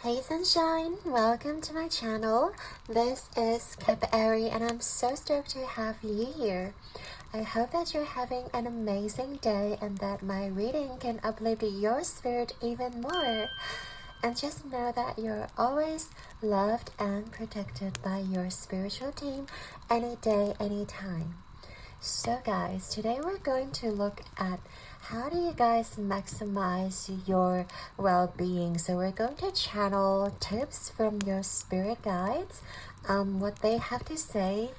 Hey sunshine, welcome to my channel. This is Capari and I'm so stoked to have you here. I hope that you're having an amazing day and that my reading can uplift your spirit even more. And just know that you're always loved and protected by your spiritual team any day, anytime. So guys, today we're going to look at how do you guys maximize your well-being. So we're going to channel tips from your spirit guides, what they have to say,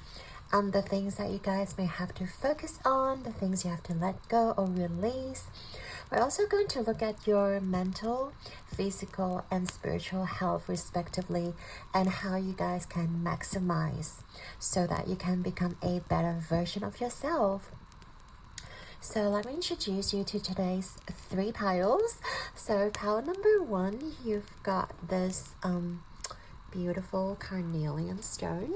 the things that you guys may have to focus on, the things you have to let go or release. We're also going to look at your mental, physical, and spiritual health respectively, and how you guys can maximize so that you can become a better version of yourself. So let me introduce you to today's 3 piles. So pile number 1, you've got this beautiful carnelian stone.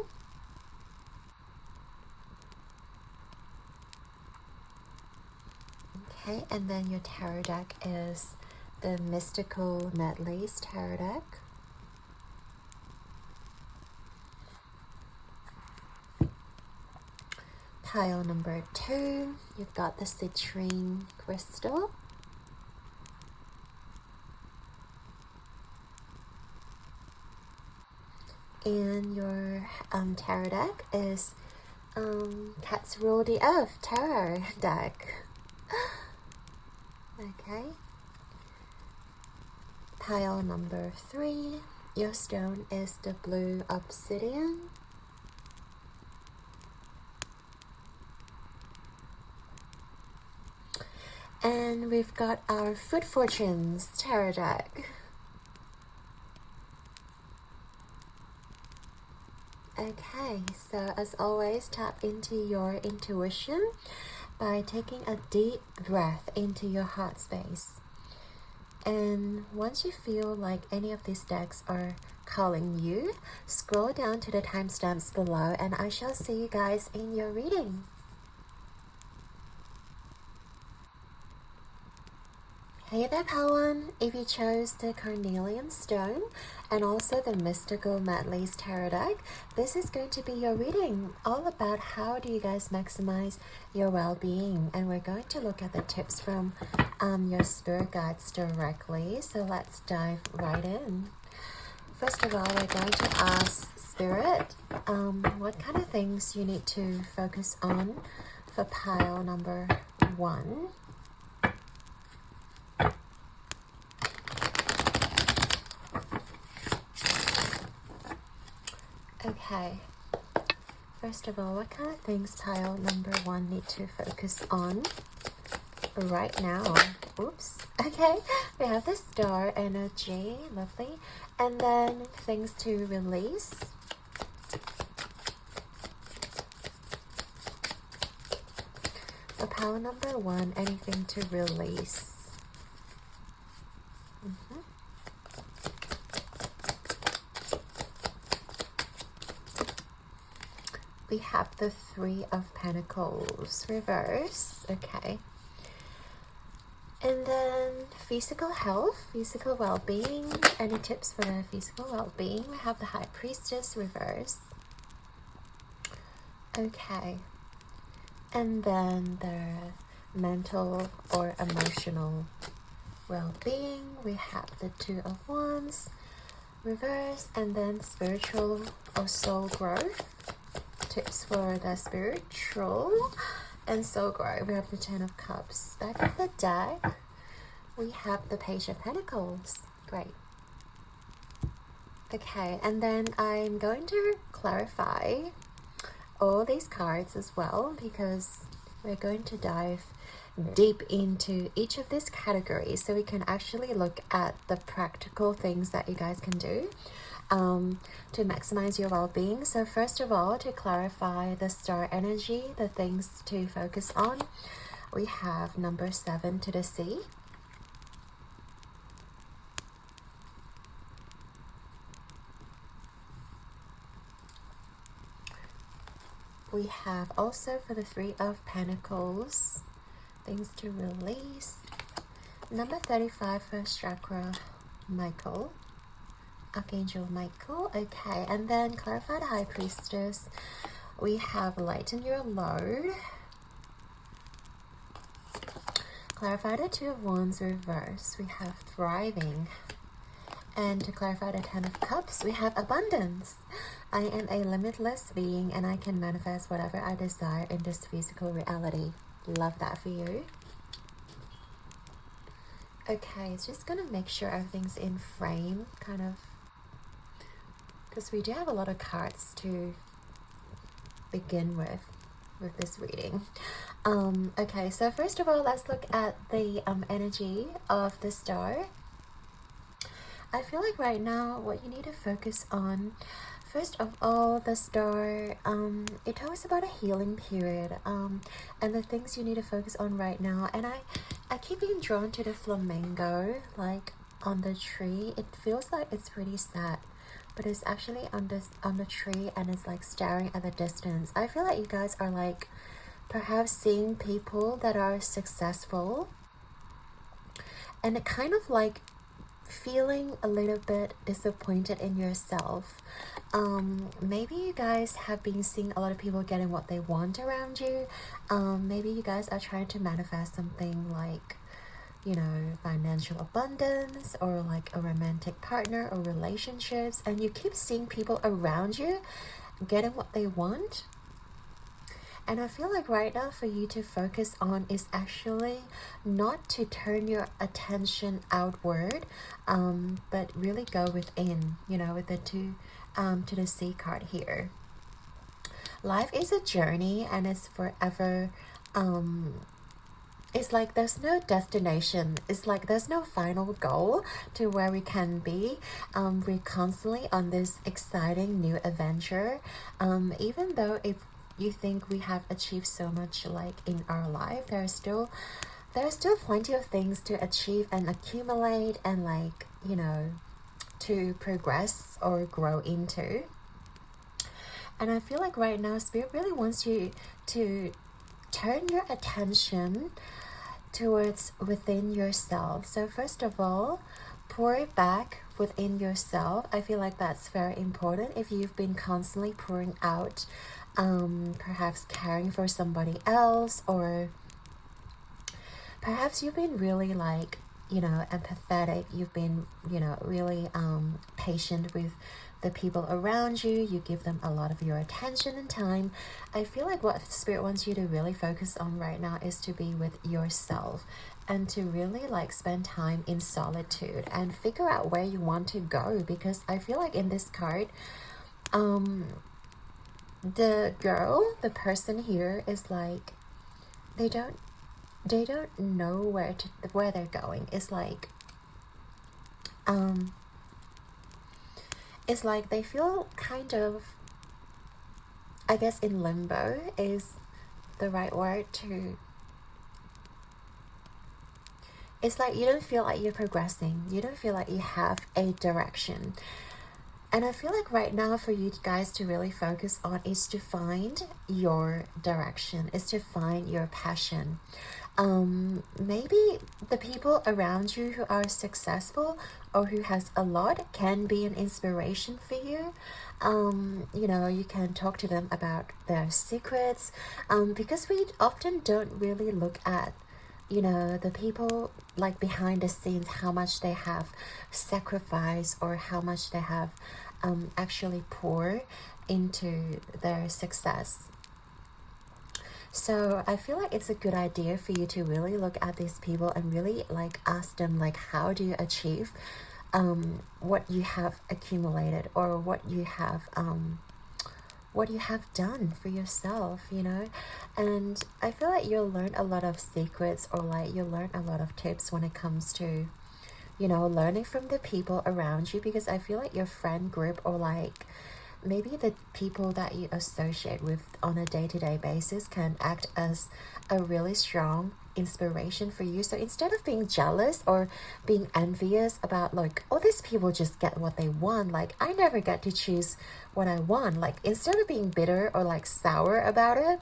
Okay, and then your tarot deck is the Mystical Medleys tarot deck. Pile number 2, you've got the citrine crystal. And your tarot deck is Cats Rule the Earth tarot deck. Okay. Pile number 3, your stone is the blue obsidian. And we've got our Food Fortunes tarot deck. Okay, so as always, tap into your intuition by taking a deep breath into your heart space. And once you feel like any of these decks are calling you, scroll down to the timestamps below and I shall see you guys in your reading. Hey there, pile 1. If you chose the carnelian stone and also the Mystical Medleys tarot deck, this is going to be your reading, all about how do you guys maximize your well-being. And we're going to look at the tips from your spirit guides directly. So let's dive right in. First of all, we're going to ask Spirit what kind of things you need to focus on for pile number 1. Okay, first of all, what kind of things pile number 1 need to focus on right now? Oops. Okay, we have the star energy, lovely. And then things to release. For pile number 1, anything to release. We have the 3 of Pentacles reverse. Okay. And then physical health, physical well-being. Any tips for the physical well-being? We have the High Priestess reverse. Okay. And then the mental or emotional well-being. We have the 2 of Wands reverse. And then spiritual or soul growth. Tips for the spiritual and soul growth. We have the 10 of Cups. Back of the deck, we have the Page of Pentacles. Great. Okay, and then I'm going to clarify all these cards as well because we're going to dive deep into each of these categories so we can actually look at the practical things that you guys can do to maximize your well-being. So first of all, to clarify the star energy, the things to focus on, we have number 7 to the sea. We have also for the 3 of Pentacles, things to release. Number 35, first chakra, Michael. Archangel Michael. Okay, and then clarified High Priestess. We have lighten your load. Clarify the Two of Wands reverse. We have thriving. And to clarify the Ten of Cups, we have abundance. I am a limitless being and I can manifest whatever I desire in this physical reality. Love that for you. Okay, it's just gonna make sure everything's in frame, kind of, because we do have a lot of cards to begin with this reading. Okay, so first of all, let's look at the energy of the star. I feel like right now what you need to focus on, first of all, the star, it talks about a healing period, and the things you need to focus on right now. And I keep being drawn to the flamingo, like on the tree. It feels like it's pretty sad, but it's actually on the tree, and it's like staring at the distance. I feel like you guys are like perhaps seeing people that are successful, and it kind of like feeling a little bit disappointed in yourself. Maybe you guys have been seeing a lot of people getting what they want around you. Maybe you guys are trying to manifest something like, you know, financial abundance, or like a romantic partner or relationships, and you keep seeing people around you getting what they want. And I feel like right now for you to focus on is actually not to turn your attention outward, but really go within, you know, with the two, to the Sea card here. Life is a journey and it's forever. It's like there's no destination. It's like there's no final goal to where we can be. We're constantly on this exciting new adventure. Even though if you think we have achieved so much like in our life, there are still plenty of things to achieve and accumulate and, like, you know, to progress or grow into. And I feel like right now Spirit really wants you to turn your attention towards within yourself. So first of all, pour it back within yourself. I feel like that's very important. If you've been constantly pouring out, perhaps caring for somebody else, or perhaps you've been really, like, you know, empathetic, you've been, you know, really patient with the people around you, you give them a lot of your attention and time. I feel like what Spirit wants you to really focus on right now is to be with yourself and to really like spend time in solitude and figure out where you want to go. Because I feel like in this card, the person here is like, they don't know where they're going. It's like they feel kind of, I guess in limbo is the right word to. It's like you don't feel like you're progressing. You don't feel like you have a direction. And I feel like right now for you guys to really focus on is to find your direction, is to find your passion. Maybe the people around you who are successful or who has a lot can be an inspiration for you. You know, you can talk to them about their secrets, because we often don't really look at, you know, the people like behind the scenes, how much they have sacrificed or how much they have actually poured into their success. So I feel like it's a good idea for you to really look at these people and really like ask them, like, how do you achieve what you have accumulated, or what you have done for yourself, you know. And I feel like you'll learn a lot of secrets, or like you'll learn a lot of tips when it comes to, you know, learning from the people around you. Because I feel like your friend group, or like maybe the people that you associate with on a day-to-day basis, can act as a really strong inspiration for you. So instead of being jealous or being envious about like, oh, these people just get what they want, like I never get to choose what I want, like instead of being bitter or like sour about it,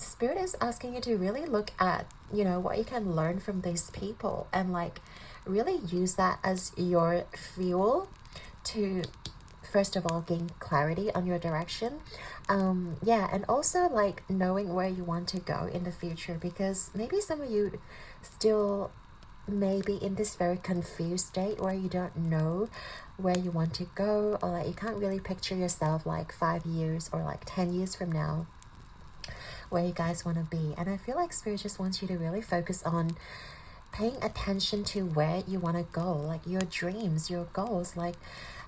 Spirit is asking you to really look at, you know, what you can learn from these people and like really use that as your fuel to first of all gain clarity on your direction. Yeah, and also like knowing where you want to go in the future, because maybe some of you still maybe in this very confused state where you don't know where you want to go, or like you can't really picture yourself like 5 years or like 10 years from now where you guys want to be. And I feel like Spirit just wants you to really focus on paying attention to where you want to go, like your dreams, your goals. Like,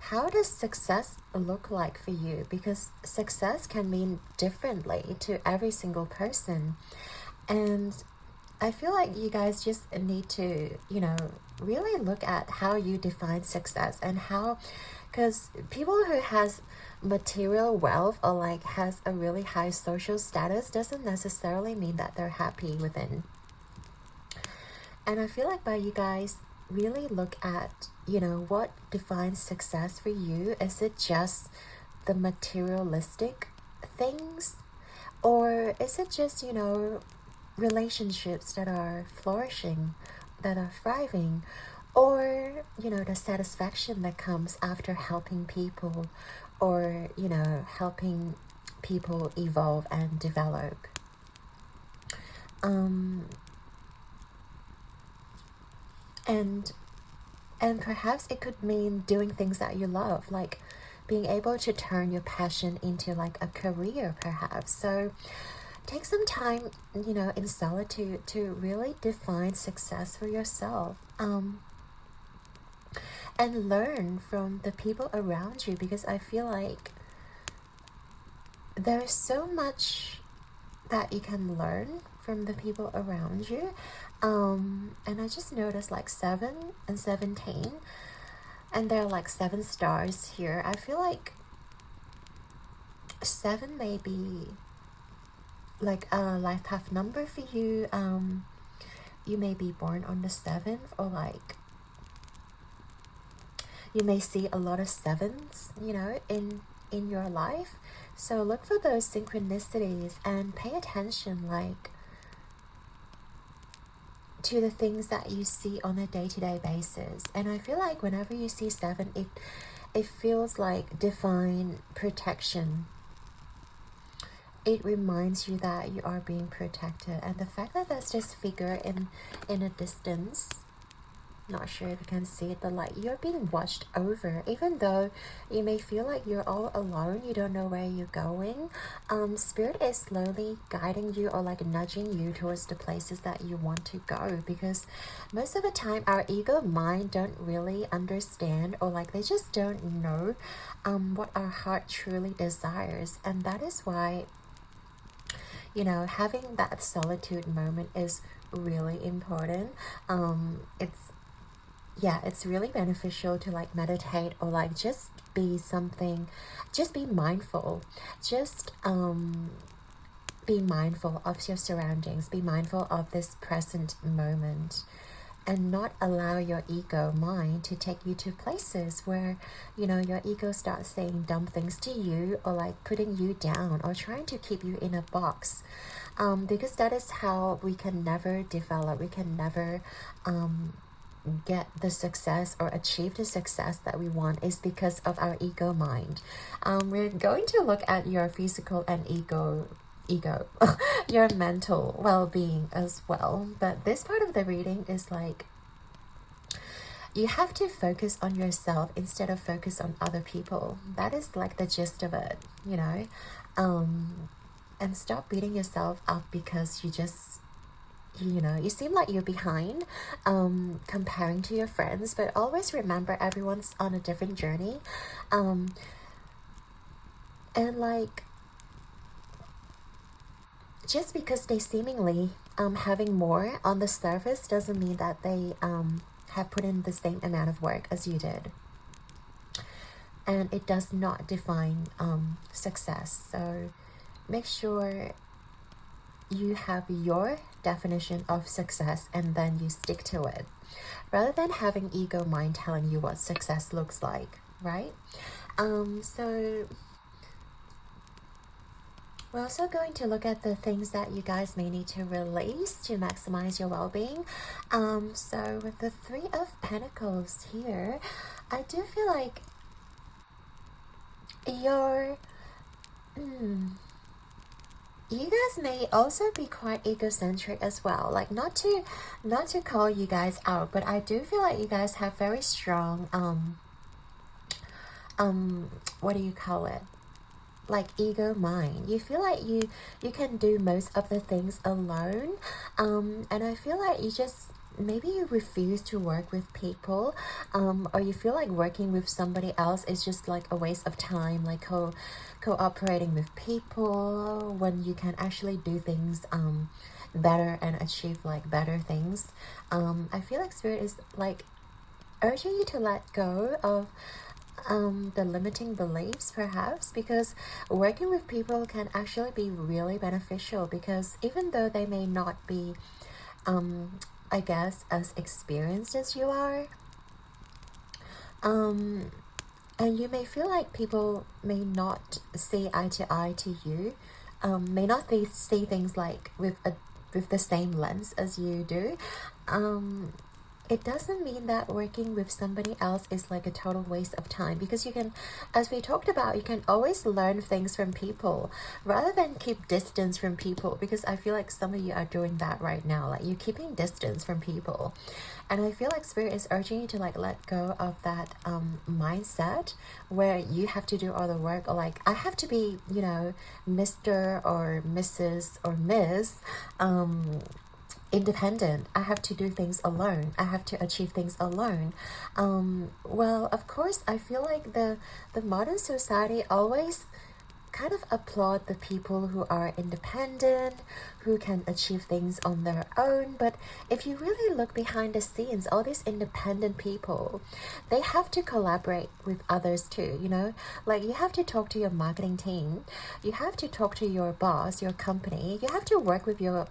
how does success look like for you? Because success can mean differently to every single person. And I feel like you guys just need to, you know, really look at how you define success, and how, because people who has material wealth or like has a really high social status doesn't necessarily mean that they're happy within. And I feel like by you guys really look at, you know, what defines success for you. Is it just the materialistic things, or is it just, you know, relationships that are flourishing, that are thriving, or, you know, the satisfaction that comes after helping people, or, you know, helping people evolve and develop. And perhaps it could mean doing things that you love, like being able to turn your passion into like a career perhaps. So take some time, you know, in solitude to really define success for yourself, and learn from the people around you, because I feel like there's so much that you can learn from the people around you. And I just noticed like 7 and 17, and there are like 7 stars here. I feel like 7 may be like a life path number for you. You may be born on the 7th, or like you may see a lot of 7s, you know, in your life. So look for those synchronicities and pay attention, like, to the things that you see on a day-to-day basis. And I feel like whenever you see 7, it feels like divine protection. It reminds you that you are being protected. And the fact that there's this figure in a distance, not sure if you can see it, but like you're being watched over. Even though you may feel like you're all alone, you don't know where you're going, Spirit is slowly guiding you, or like nudging you towards the places that you want to go. Because most of the time our ego mind don't really understand, or like they just don't know what our heart truly desires. And that is why, you know, having that solitude moment is really important. It's really beneficial to like meditate, or like just be mindful. Just be mindful of your surroundings, be mindful of this present moment, and not allow your ego mind to take you to places where, you know, your ego starts saying dumb things to you, or like putting you down, or trying to keep you in a box. Because that is how we can never develop, we can never get the success or achieve the success that we want, is because of our ego mind. We're going to look at your physical and ego your mental well-being as well. But this part of the reading is like, you have to focus on yourself instead of focus on other people. That is like the gist of it, you know. And stop beating yourself up because you know, you seem like you're behind, comparing to your friends. But always remember, everyone's on a different journey, and like, just because they seemingly having more on the surface doesn't mean that they have put in the same amount of work as you did. And it does not define success. So make sure you have your definition of success, and then you stick to it, rather than having ego mind telling you what success looks like, right? So we're also going to look at the things that you guys may need to release to maximize your well-being. So with the 3 of Pentacles here, I do feel like Your you guys may also be quite egocentric as well. Like, not to call you guys out, but I do feel like you guys have very strong what do you call it, like ego mind. You feel like you can do most of the things alone, and I feel like you just, maybe you refuse to work with people, or you feel like working with somebody else is just like a waste of time, like cooperating with people when you can actually do things better and achieve like better things. I feel like Spirit is like urging you to let go of the limiting beliefs, perhaps, because working with people can actually be really beneficial, because even though they may not be I guess as experienced as you are, and you may feel like people may not see eye to eye to you, may not see things like with the same lens as you do. It doesn't mean that working with somebody else is like a total waste of time, because you can, as we talked about, you can always learn things from people rather than keep distance from people, because I feel like some of you are doing that right now, like you're keeping distance from people. And I feel like Spirit is urging you to like let go of that mindset where you have to do all the work, or like I have to be, you know, Mr. or Mrs. or Miss independent. I have to do things alone. I have to achieve things alone. Well, of course, I feel like the modern society always kind of applaud the people who are independent, who can achieve things on their own. But if you really look behind the scenes, all these independent people, they have to collaborate with others too, you know? Like, you have to talk to your marketing team, you have to talk to your boss, your company, you have to work with your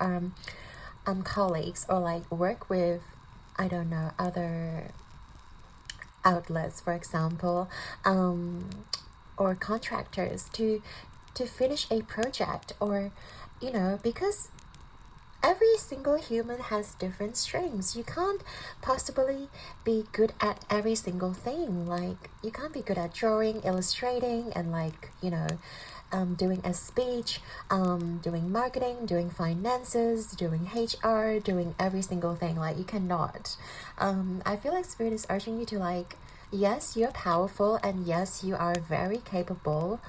colleagues, or like work with, I don't know, other outlets, for example, or contractors to finish a project, or, you know, because every single human has different strengths. You can't possibly be good at every single thing. Like, you can't be good at drawing, illustrating, and like, you know, doing a speech, doing marketing, doing finances, doing HR, doing every single thing. Like, you cannot. I feel like Spirit is urging you to like, yes, you're powerful, and yes, you are very capable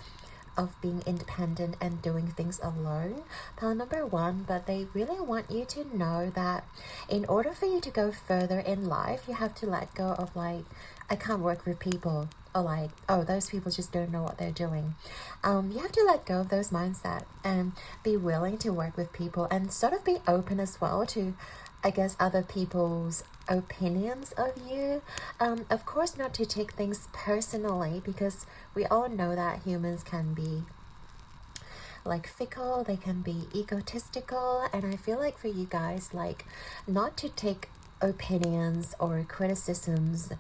of being independent and doing things alone, pile number one, but they really want you to know that in order for you to go further in life, you have to let go of like, I can't work with people, or like, oh, those people just don't know what they're doing. You have to let go of those mindset and be willing to work with people, and sort of be open as well to, I guess, other people's opinions of you. Of course, not to take things personally, because we all know that humans can be like fickle, they can be egotistical, and I feel like for you guys, like, not to take opinions or criticisms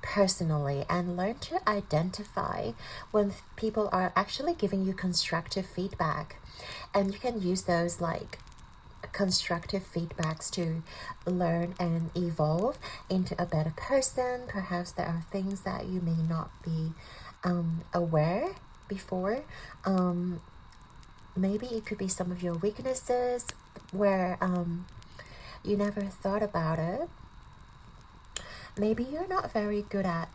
personally, and learn to identify when people are actually giving you constructive feedback, and you can use those like constructive feedbacks to learn and evolve into a better person. Perhaps there are things that you may not be aware before. Maybe it could be some of your weaknesses where you never thought about it. Maybe you're not very good at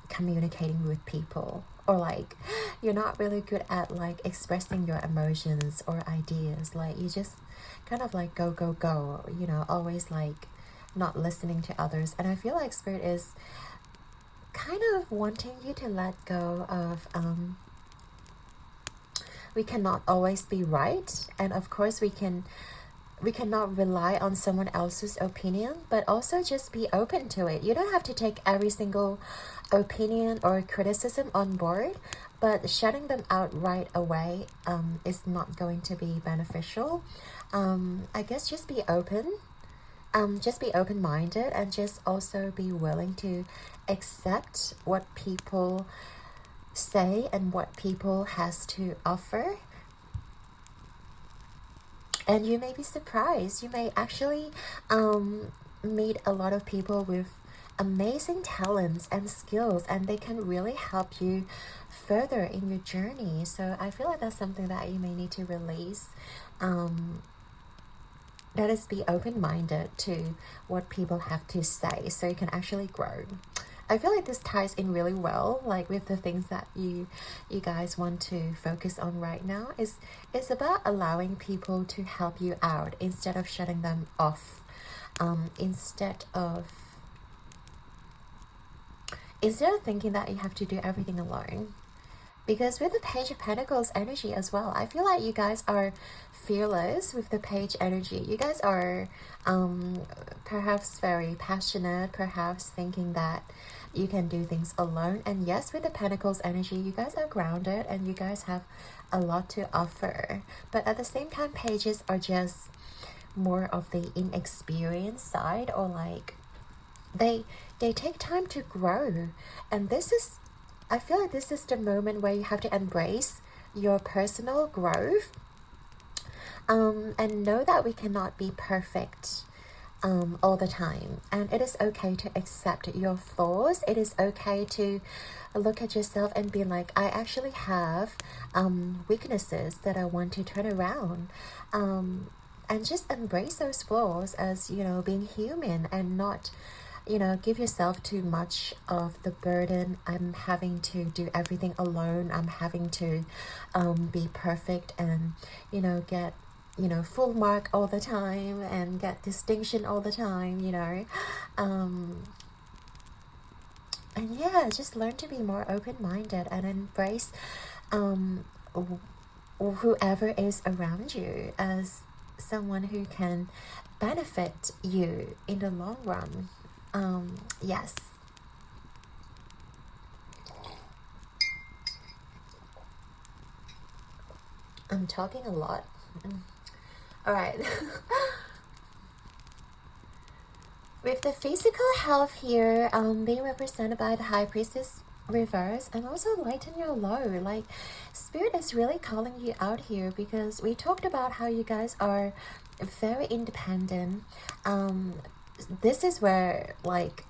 communicating with people, or like you're not really good at like expressing your emotions or ideas. Like, you just kind of like go, you know, always like not listening to others. And I feel like Spirit is kind of wanting you to let go of we cannot always be right, and of course we cannot rely on someone else's opinion, but also just be open to it. You don't have to take every single opinion or criticism on board, but shutting them out right away is not going to be beneficial. I guess just be open. Just be open-minded, and just also be willing to accept what people say and what people has to offer. And you may be surprised. You may actually meet a lot of people with amazing talents and skills, and they can really help you further in your journey. So I feel like that's something that you may need to release. That is, be open-minded to what people have to say so you can actually grow. I feel like this ties in really well, like with the things that you guys want to focus on right now. It's about allowing people to help you out instead of shutting them off. Instead of thinking that you have to do everything alone. Because with the Page of Pentacles energy as well, I feel like you guys are fearless with the Page energy. You guys are perhaps very passionate, perhaps thinking that you can do things alone. And yes, with the Pentacles energy, you guys are grounded and you guys have a lot to offer. But at the same time, Pages are just more of the inexperienced side, or like they take time to grow. And I feel like this is the moment where you have to embrace your personal growth, and know that we cannot be perfect all the time. And it is okay to accept your flaws. It is okay to look at yourself and be like, I actually have weaknesses that I want to turn around. And just embrace those flaws as, being human, and not give yourself too much of the burden. I'm having to do everything alone. I'm having to be perfect and get full mark all the time and get distinction all the time, and yeah, just learn to be more open-minded and embrace whoever is around you as someone who can benefit you in the long run. Yes. I'm talking a lot. All right. With the physical health here, being represented by the High Priestess reverse, and also lighten your load. Like, Spirit is really calling you out here, because we talked about how you guys are very independent. This is where like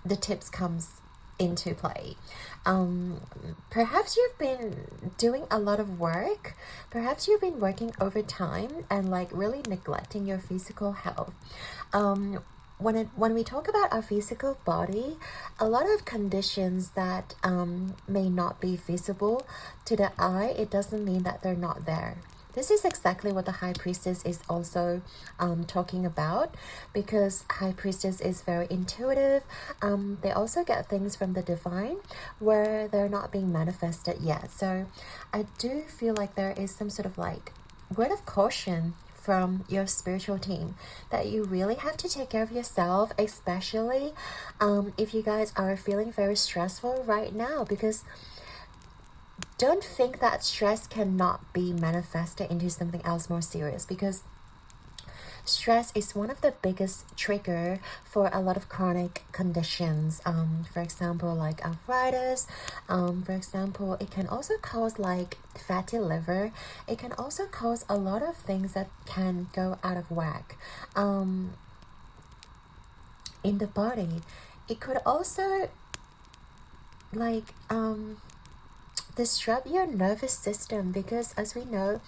the tips comes into play. Perhaps you've been doing a lot of work. Perhaps you've been working overtime and like really neglecting your physical health. When we talk about our physical body, a lot of conditions that may not be visible to the eye, it doesn't mean that they're not there. This is exactly what the High Priestess is also talking about, because High Priestess is very intuitive. They also get things from the divine where they're not being manifested yet. So I do feel like there is some sort of like word of caution from your spiritual team that you really have to take care of yourself, especially if you guys are feeling very stressful right now, because don't think that stress cannot be manifested into something else more serious, because stress is one of the biggest trigger for a lot of chronic conditions. For example, like arthritis. For example, it can also cause like fatty liver. It can also cause a lot of things that can go out of whack in the body. It could also like disrupt your nervous system, because as we know,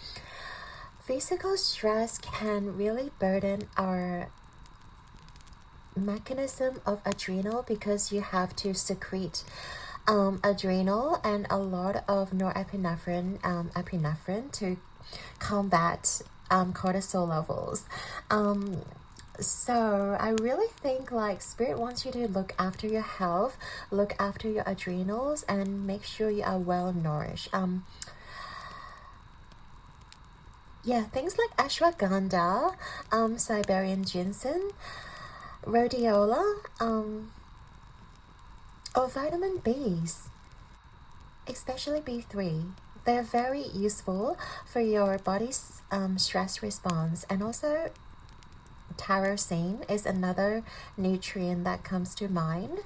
physical stress can really burden our mechanism of adrenal, because you have to secrete adrenal and a lot of norepinephrine, epinephrine, to combat cortisol levels. So I really think like Spirit wants you to look after your health, look after your adrenals, and make sure you are well nourished. Yeah, things like ashwagandha, Siberian ginseng, rhodiola, or vitamin Bs, especially B3. They're very useful for your body's stress response. And also tyrosine is another nutrient that comes to mind.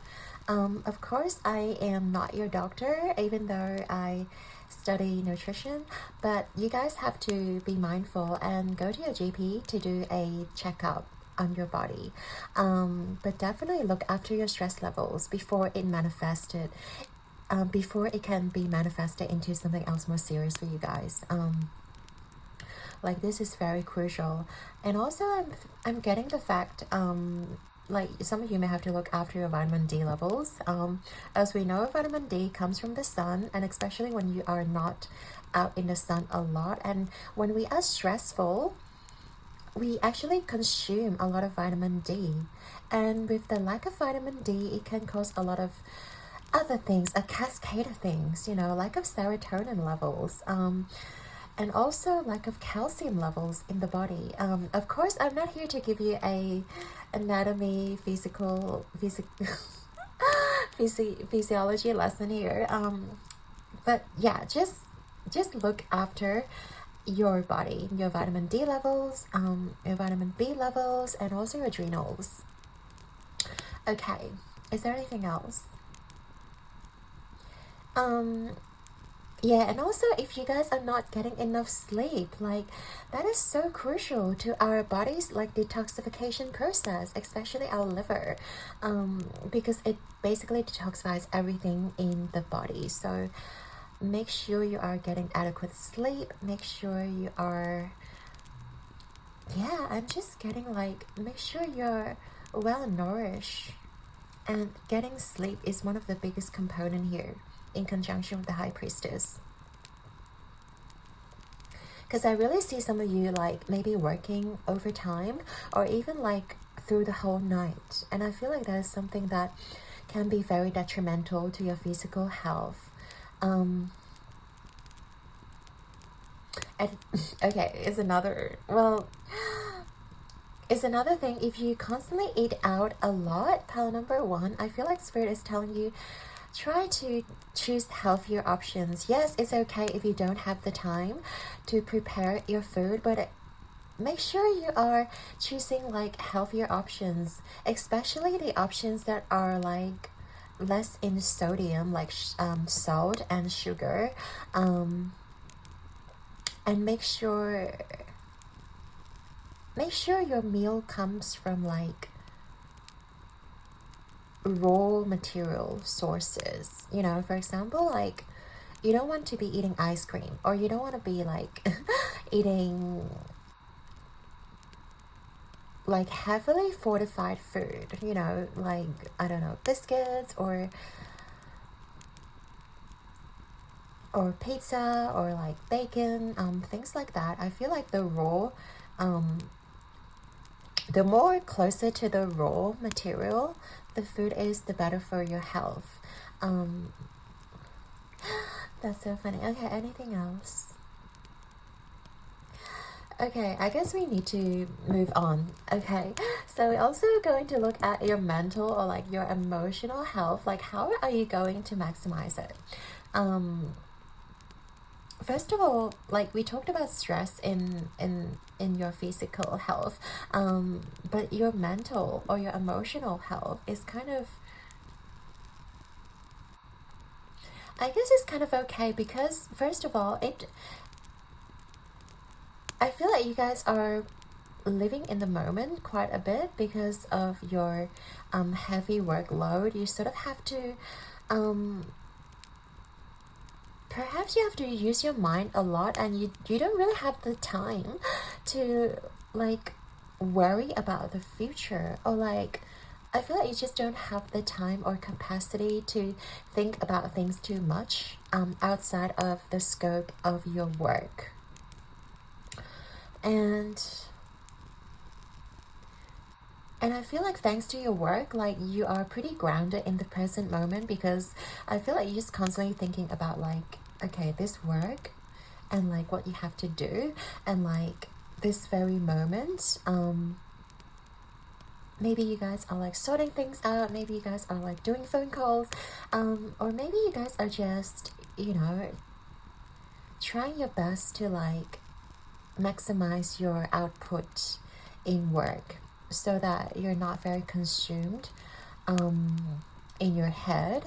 Of course, I am not your doctor, even though I study nutrition, but you guys have to be mindful and go to your GP to do a checkup on your body. But definitely look after your stress levels before it manifested, before it can be manifested into something else more serious for you guys. Like this is very crucial. And also I'm getting the fact, like some of you may have to look after your vitamin D levels. As we know, vitamin D comes from the sun, and especially when you are not out in the sun a lot, and when we are stressful, we actually consume a lot of vitamin D, and with the lack of vitamin D, it can cause a lot of other things, a cascade of things, you know, lack of serotonin levels, and also lack of calcium levels in the body. Of course, I'm not here to give you a anatomy, physiology lesson here. But yeah, just look after your body, your vitamin D levels, your vitamin B levels, and also your adrenals. Okay, is there anything else? Yeah, and also if you guys are not getting enough sleep, like that is so crucial to our body's like detoxification process, especially our liver, because it basically detoxifies everything in the body. So make sure you are getting adequate sleep, make sure you are, yeah, I'm just getting like, make sure you're well nourished, and getting sleep is one of the biggest component here in conjunction with the High Priestess. Because I really see some of you like maybe working overtime or even like through the whole night, and I feel like that is something that can be very detrimental to your physical health. And okay, it's another thing. If you constantly eat out a lot, pile number one, I feel like Spirit is telling you, try to choose healthier options. Yes, it's okay if you don't have the time to prepare your food, but make sure you are choosing like healthier options, especially the options that are like less in sodium, like salt and sugar, and make sure your meal comes from like raw material sources. You know, for example, like you don't want to be eating ice cream, or you don't want to be like eating like heavily fortified food, you know, like I don't know, biscuits or pizza or like bacon, things like that. I feel like the raw, the more closer to the raw material the food is, the better for your health. That's so funny. Okay, anything else? Okay, I guess we need to move on. Okay, so we're also going to look at your mental or like your emotional health. Like, how are you going to maximize it? First of all, like we talked about stress in your physical health, but your mental or your emotional health is kind of, I guess it's kind of okay, because first of all, I feel like you guys are living in the moment quite a bit because of your heavy workload. You sort of have to perhaps you have to use your mind a lot, and you don't really have the time to like worry about the future, or like I feel like you just don't have the time or capacity to think about things too much outside of the scope of your work. And I feel like thanks to your work, like you are pretty grounded in the present moment, because I feel like you're just constantly thinking about like, okay, this work and like what you have to do, and like this very moment, maybe you guys are like sorting things out, maybe you guys are like doing phone calls, or maybe you guys are just, you know, trying your best to like maximize your output in work, so that you're not very consumed in your head.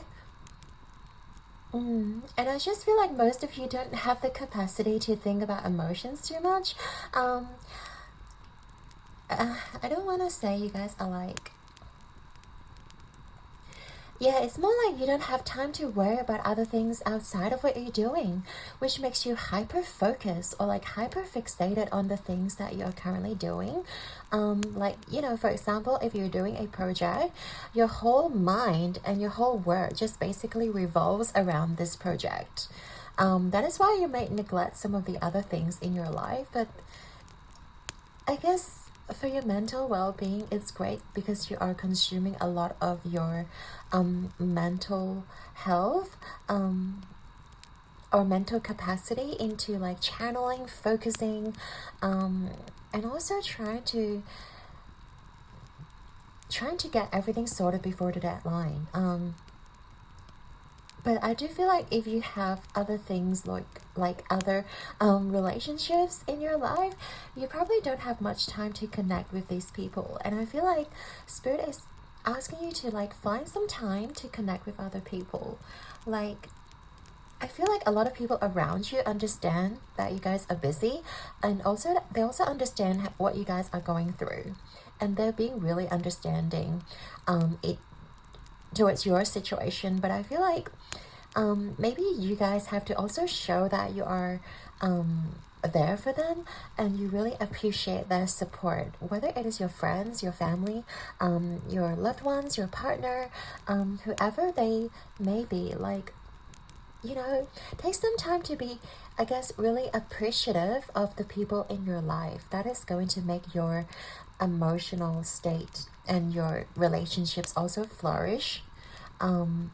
And I just feel like most of you don't have the capacity to think about emotions too much. I don't want to say you guys are like, yeah, it's more like you don't have time to worry about other things outside of what you're doing, which makes you hyper focused or like hyper fixated on the things that you're currently doing. Like, you know, for example, if you're doing a project, your whole mind and your whole world just basically revolves around this project. That is why you might neglect some of the other things in your life, but I guess for your mental well-being, it's great because you are consuming a lot of your mental health or mental capacity into like channeling, focusing, and also trying to get everything sorted before the deadline. But I do feel like if you have other things like other relationships in your life, you probably don't have much time to connect with these people. And I feel like Spirit is asking you to like find some time to connect with other people. Like, I feel like a lot of people around you understand that you guys are busy, and also they also understand what you guys are going through, and they're being really understanding towards your situation. But I feel like maybe you guys have to also show that you are there for them and you really appreciate their support, whether it is your friends, your family, your loved ones, your partner, whoever they may be. Like, you know, take some time to be, I guess, really appreciative of the people in your life. That is going to make your emotional state and your relationships also flourish. And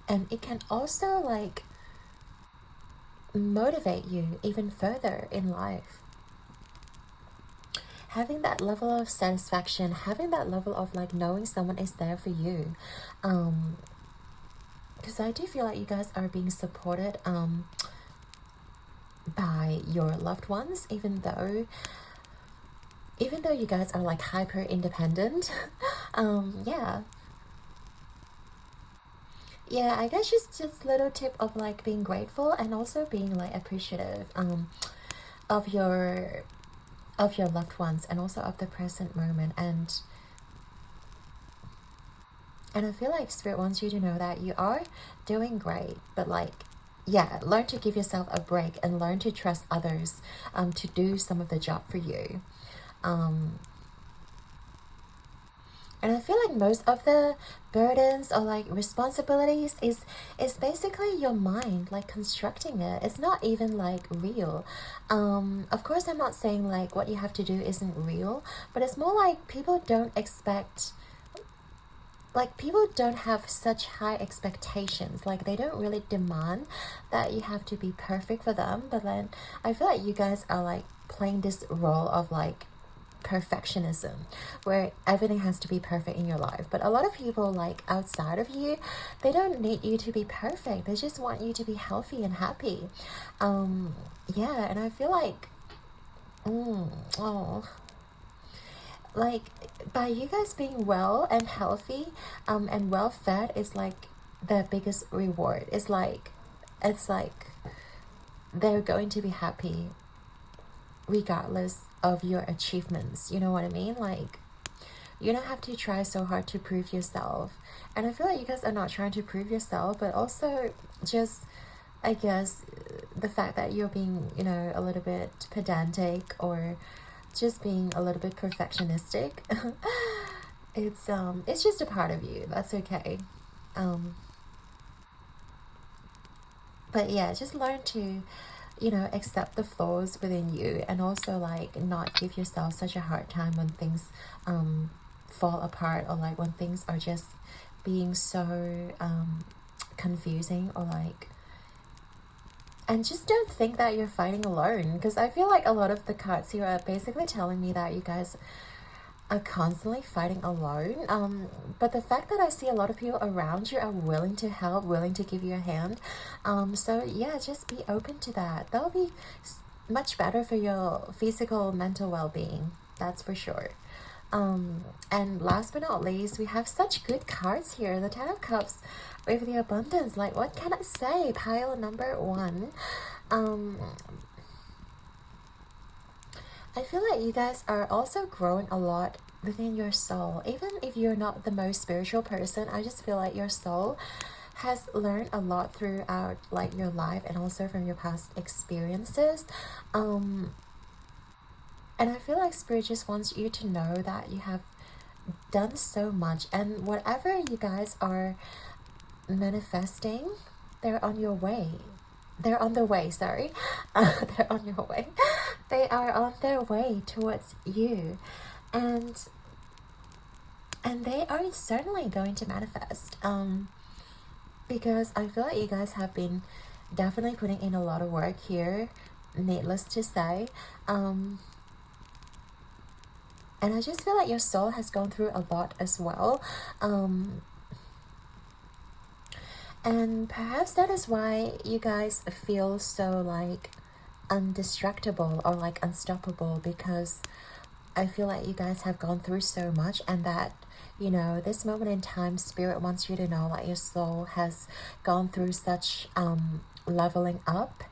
it can also like motivate you even further in life. Having that level of satisfaction, having that level of like knowing someone is there for you. Because I do feel like you guys are being supported by your loved ones, even though you guys are like hyper independent. Yeah, I guess just little tip of like being grateful and also being like appreciative of your loved ones and also of the present moment. And I feel like Spirit wants you to know that you are doing great, but like, yeah, learn to give yourself a break and learn to trust others to do some of the job for you. And I feel like most of the burdens or like responsibilities is basically your mind like constructing it. It's not even like real. Of course, I'm not saying like what you have to do isn't real, but it's more like people don't have such high expectations. Like, they don't really demand that you have to be perfect for them. But then I feel like you guys are like playing this role of like perfectionism where everything has to be perfect in your life. But a lot of people like outside of you, they don't need you to be perfect. They just want you to be healthy and happy. Yeah, and I feel like like by you guys being well and healthy and well fed is like the biggest reward. It's like they're going to be happy regardless of your achievements. You know what I mean? Like, you don't have to try so hard to prove yourself. And I feel like you guys are not trying to prove yourself, but also just, I guess, the fact that you're being, you know, a little bit pedantic or just being a little bit perfectionistic. It's just a part of you. That's okay. But yeah, just learn to, you know, accept the flaws within you, and also like not give yourself such a hard time when things fall apart, or like when things are just being so confusing, or like, and just don't think that you're fighting alone, because I feel like a lot of the cards here are basically telling me that you guys are constantly fighting alone. But the fact that I see a lot of people around you are willing to help, willing to give you a hand. So yeah, just be open to that. That'll be much better for your physical, mental well-being. That's for sure. And last but not least, we have such good cards here. The Ten of Cups with the Abundance. Like, what can I say? Pile number 1. I feel like you guys are also growing a lot within your soul. Even if you're not the most spiritual person, I just feel like your soul has learned a lot throughout like your life and also from your past experiences. And I feel like Spirit just wants you to know that you have done so much, and whatever you guys are manifesting, they're on your way. They're on the way, sorry. They're on your way. They are on their way towards you. And they are certainly going to manifest. Because I feel like you guys have been definitely putting in a lot of work here, needless to say. And I just feel like your soul has gone through a lot as well. And perhaps that is why you guys feel so like indestructible or like unstoppable, because I feel like you guys have gone through so much, and that, you know, this moment in time, Spirit wants you to know like your soul has gone through such leveling up,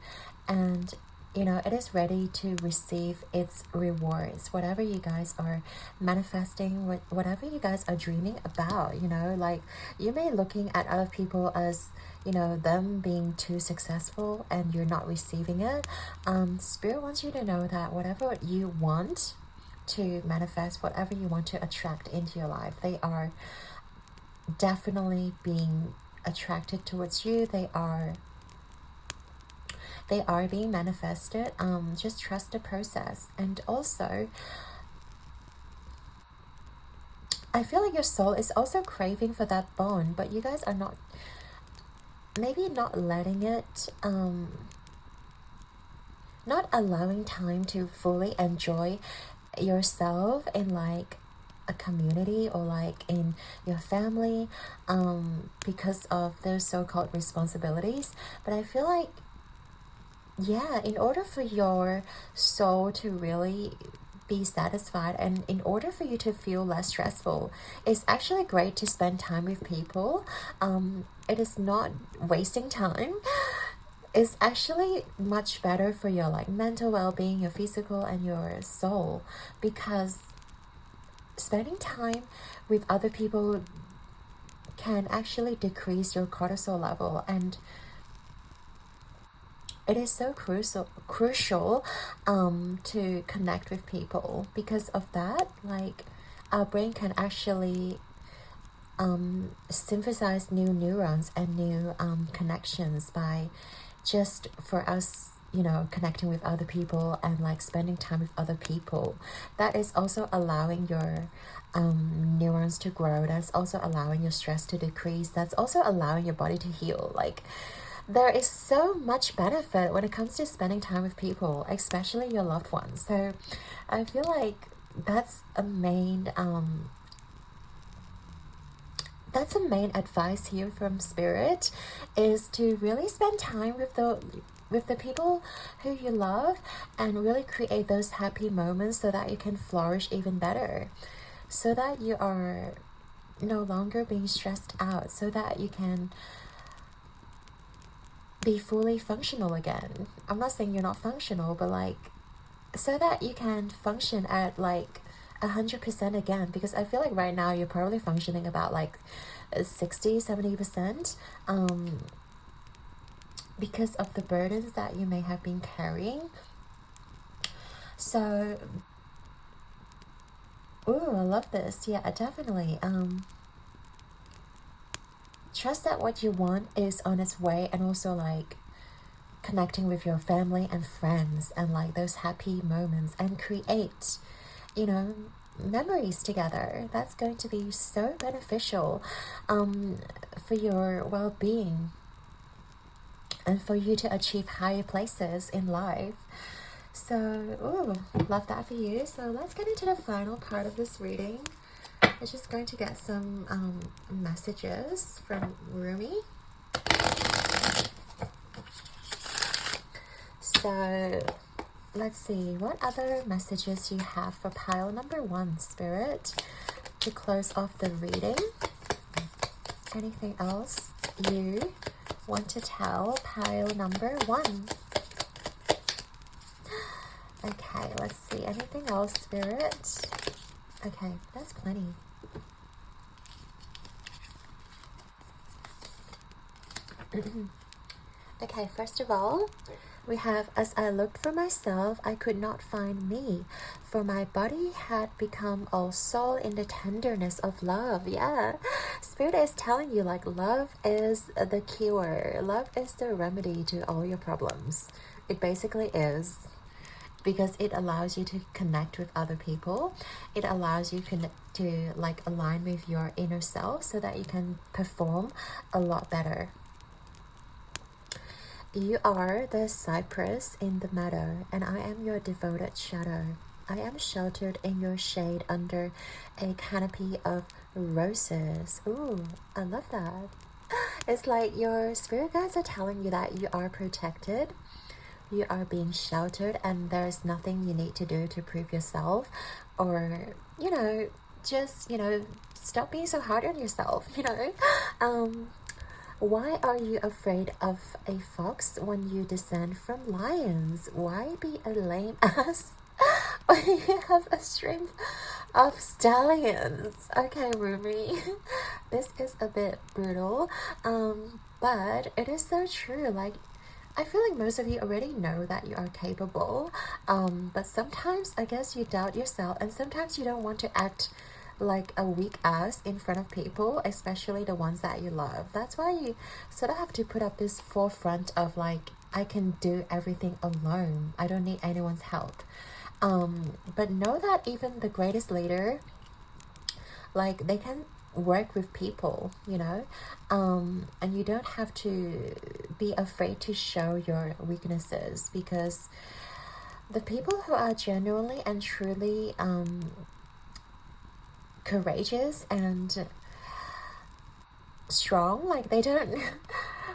and you know, it is ready to receive its rewards. Whatever you guys are manifesting, whatever you guys are dreaming about, you know, like you may looking at other people as, you know, them being too successful and you're not receiving it. Spirit wants you to know that whatever you want to manifest, whatever you want to attract into your life, they are definitely being attracted towards you. They are being manifested. Just trust the process. And also, I feel like your soul is also craving for that bond, but you guys are not, maybe not letting it, not allowing time to fully enjoy yourself in like a community or like in your family, because of those so-called responsibilities. But I feel like, yeah, in order for your soul to really be satisfied and in order for you to feel less stressful, it's actually great to spend time with people. It is not wasting time. It's actually much better for your like mental well-being, your physical and your soul, because spending time with other people can actually decrease your cortisol level, and it is so crucial to connect with people. Because of that, like our brain can actually synthesize new neurons and new connections by just for us, you know, connecting with other people and like spending time with other people. That is also allowing your neurons to grow. That's also allowing your stress to decrease. That's also allowing your body to heal. Like, there is so much benefit when it comes to spending time with people, especially your loved ones. So I feel like that's a main advice here from Spirit, is to really spend time with the people who you love and really create those happy moments so that you can flourish even better, so that you are no longer being stressed out, so that you can be fully functional again. I'm not saying you're not functional, but like so that you can function at like 100% again, because I feel like right now you're probably functioning about like 60-70%, because of the burdens that you may have been carrying. So I love this. Yeah, definitely. Trust that what you want is on its way, and also like connecting with your family and friends and like those happy moments, and create, you know, memories together. That's going to be so beneficial for your well-being and for you to achieve higher places in life. So love that for you. So let's get into the final part of this reading. I'm just going to get some messages from Rumi. So let's see what other messages you have for pile number 1, Spirit, to close off the reading. Anything else you want to tell pile number 1? Okay, let's see. Anything else, Spirit? Okay, that's plenty. Okay, first of all, we have, as I looked for myself, I could not find me, for my body had become all soul in the tenderness of love. Yeah, Spirit is telling you, like, love is the cure. Love is the remedy to all your problems. It basically is, because it allows you to connect with other people. It allows you to like align with your inner self so that you can perform a lot better. You are the cypress in the meadow, and I am your devoted shadow. I am sheltered in your shade under a canopy of roses. Ooh, I love that. It's like your spirit guides are telling you that you are protected, you are being sheltered, and there's nothing you need to do to prove yourself, or, you know, just, stop being so hard on yourself, Why are you afraid of a fox when you descend from lions? Why be a lame ass when you have a stream of stallions? Okay, Rumi, this is a bit brutal, but it is so true. Like, I feel like most of you already know that you are capable, but sometimes I guess you doubt yourself, and sometimes you don't want to act like a weak ass in front of people, especially the ones that you love. That's why you sort of have to put up this forefront of, like, I can do everything alone. I don't need anyone's help. But know that even the greatest leader, like, they can work with people, and you don't have to be afraid to show your weaknesses, because the people who are genuinely and truly courageous and strong, like, they don't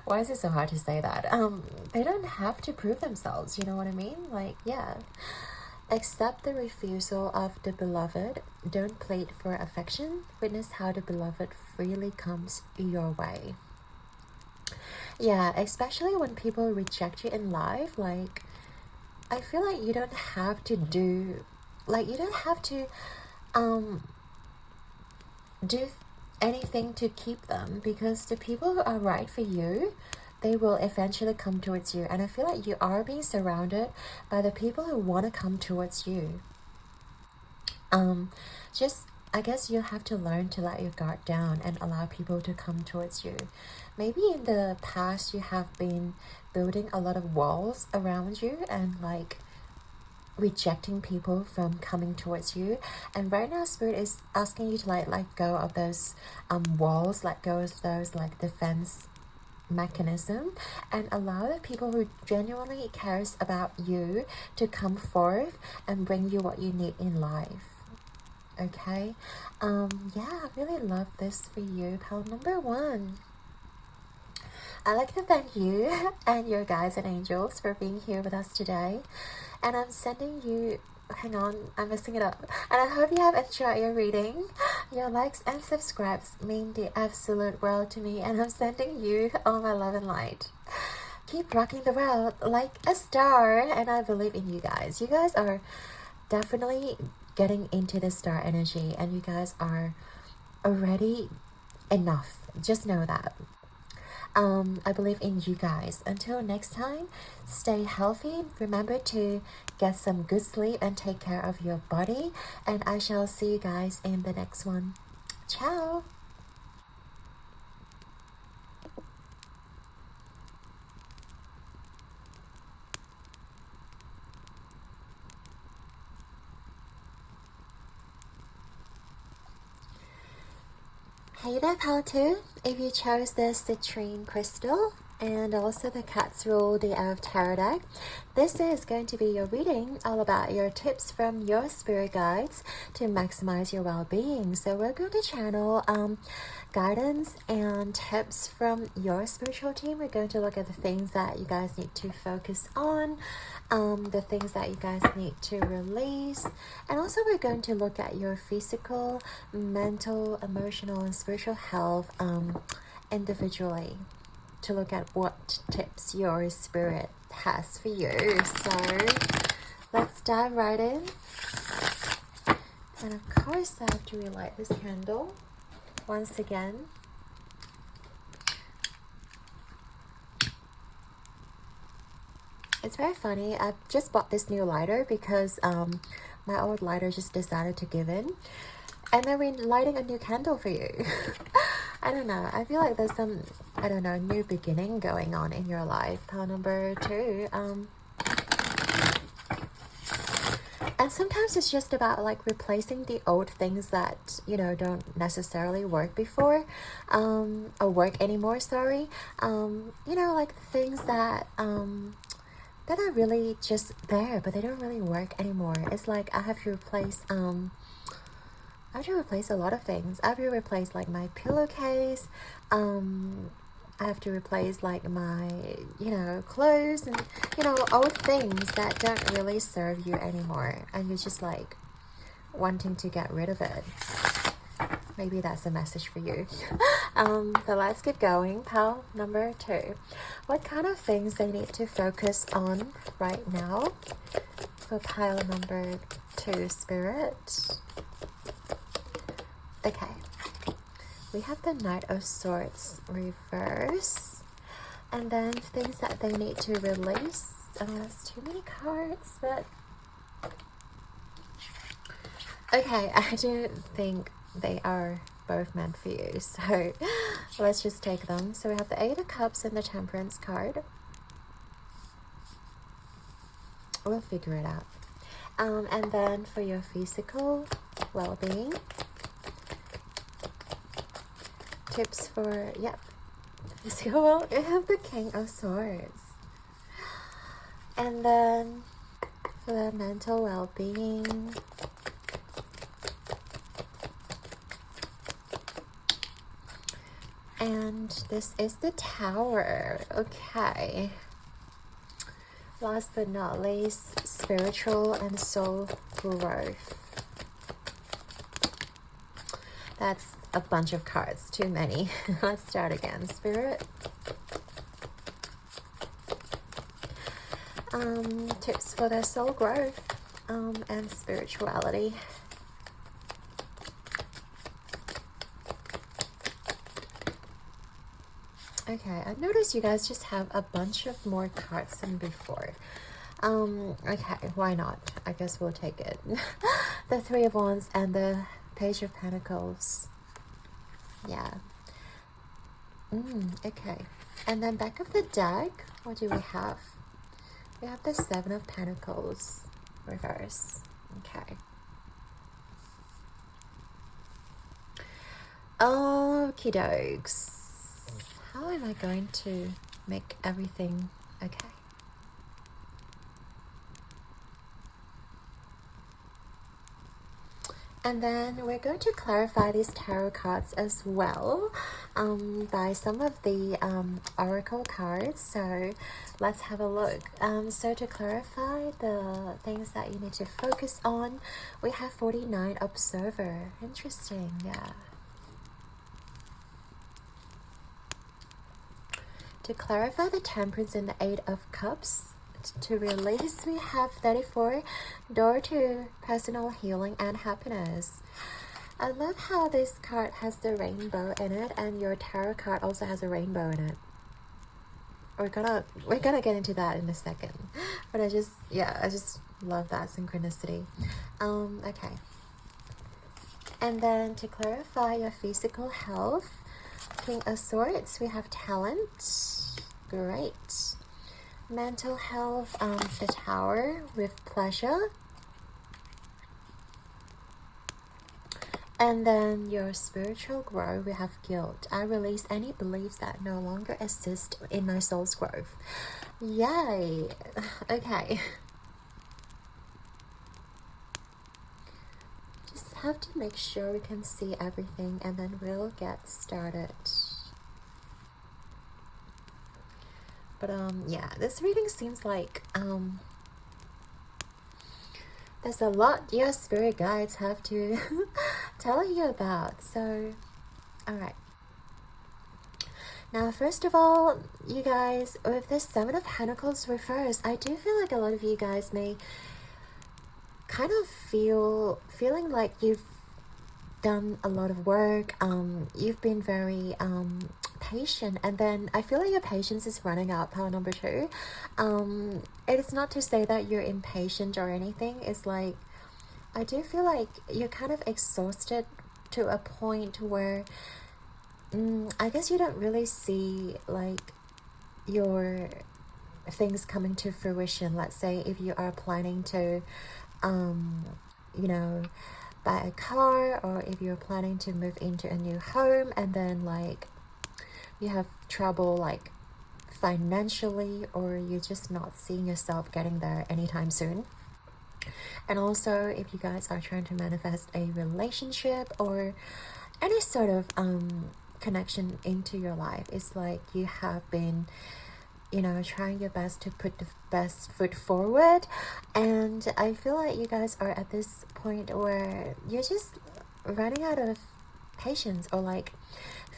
why is it so hard to say that? They don't have to prove themselves, you know what I mean? Like, yeah. Accept the refusal of the beloved. Don't plead for affection. Witness how the beloved freely comes your way. Yeah, especially when people reject you in life, like, I feel like you don't have to do, like, you don't have to do anything to keep them, because the people who are right for you, they will eventually come towards you. And I feel like you are being surrounded by the people who want to come towards you. Just, I guess you have to learn to let your guard down and allow people to come towards you. Maybe in the past you have been building a lot of walls around you and, like, rejecting people from coming towards you, and right now Spirit is asking you to let go of those walls, let go of those, like, defense mechanism, and allow the people who genuinely cares about you to come forth and bring you what you need in life. Okay, yeah, I really love this for you, pal number 1. I'd like to thank you and your guides and angels for being here with us today. And I'm sending you, hang on, I'm messing it up. And I hope you have enjoyed your reading. Your likes and subscribes mean the absolute world to me. And I'm sending you all my love and light. Keep rocking the world like a star. And I believe in you guys. You guys are definitely getting into the star energy. And you guys are already enough. Just know that. I believe in you guys. Until next time, stay healthy. Remember to get some good sleep and take care of your body. And I shall see you guys in the next one. Ciao! Hey there, pal 2. If you chose the citrine crystal and also the Cat's Rule, the Out of Tarot deck, this is going to be your reading, all about your tips from your spirit guides to maximize your well-being. So we're going to channel guidance and tips from your spiritual team. We're going to look at the things that you guys need to focus on, the things that you guys need to release, and also we're going to look at your physical, mental, emotional, and spiritual health individually, to look at what tips your spirit has for you. So let's dive right in. And of course I have to relight this candle once again. It's very funny. I just bought this new lighter because my old lighter just decided to give in. And then we're lighting a new candle for you. I don't know. I feel like there's some, I don't know, new beginning going on in your life. Pile number 2. And sometimes it's just about like replacing the old things that, you know, don't necessarily work before, or work anymore, sorry. You know, like things that, that are really just there, but they don't really work anymore. It's like I have to replace, I have to replace a lot of things. I have to replace like my pillowcase, I have to replace like my, you know, clothes and, you know, old things that don't really serve you anymore. And you're just like wanting to get rid of it. Maybe that's a message for you. But let's get going. Pile number 2. What kind of things they need to focus on right now for pile number 2, Spirit? Okay. We have the Knight of Swords reverse. And then things that they need to release. Oh, there's too many cards, but... Okay, I do think they are both meant for you. So, let's just take them. So we have the 8 of Cups and the Temperance card. We'll figure it out. And then for your physical well-being, tips for, yep, physical well, we have the King of Swords. And then for the mental well-being, and this is the Tower. Okay. Last but not least, spiritual and soul growth. That's a bunch of cards, too many. Let's start again. Spirit. Tips for their soul growth and spirituality. Okay, I noticed you guys just have a bunch of more cards than before. Okay, why not? I guess we'll take it. The 3 of Wands and the Page of Pentacles. Yeah. Okay. And then back of the deck, what do we have? We have the 7 of Pentacles reverse. Okay. Okie dokes. How am I going to make everything okay? And then we're going to clarify these tarot cards as well by some of the oracle cards. So let's have a look. So to clarify the things that you need to focus on, we have 49 Observer. Interesting, yeah. To clarify the Temperance and the 8 of Cups, to release, we have 34, Door to personal healing and happiness. I love how this card has the rainbow in it, and your tarot card also has a rainbow in it. We're gonna get into that in a second, but I just love that synchronicity. Okay. And then to clarify your physical health, King of Swords, we have talent. Great. Mental health, the Tower with pleasure. And then your spiritual growth, we have guilt. I release any beliefs that no longer assist in my soul's growth. Yay. Okay. Just have to make sure we can see everything, and then we'll get started. But yeah, this reading seems like there's a lot your spirit guides have to tell you about. So, alright. Now, first of all, you guys, with this 7 of Pentacles reverse, I do feel like a lot of you guys may kind of feeling like you've done a lot of work. You've been very patient, and then I feel like your patience is running out. Power number 2. It is not to say that you're impatient or anything. It's like I do feel like you're kind of exhausted to a point where I guess you don't really see like your things coming to fruition. Let's say if you are planning to you know, buy a car, or if you're planning to move into a new home, and then like you have trouble like financially, or you're just not seeing yourself getting there anytime soon. And also if you guys are trying to manifest a relationship or any sort of connection into your life, it's like you have been, you know, trying your best to put the best foot forward, and I feel like you guys are at this point where you're just running out of patience, or like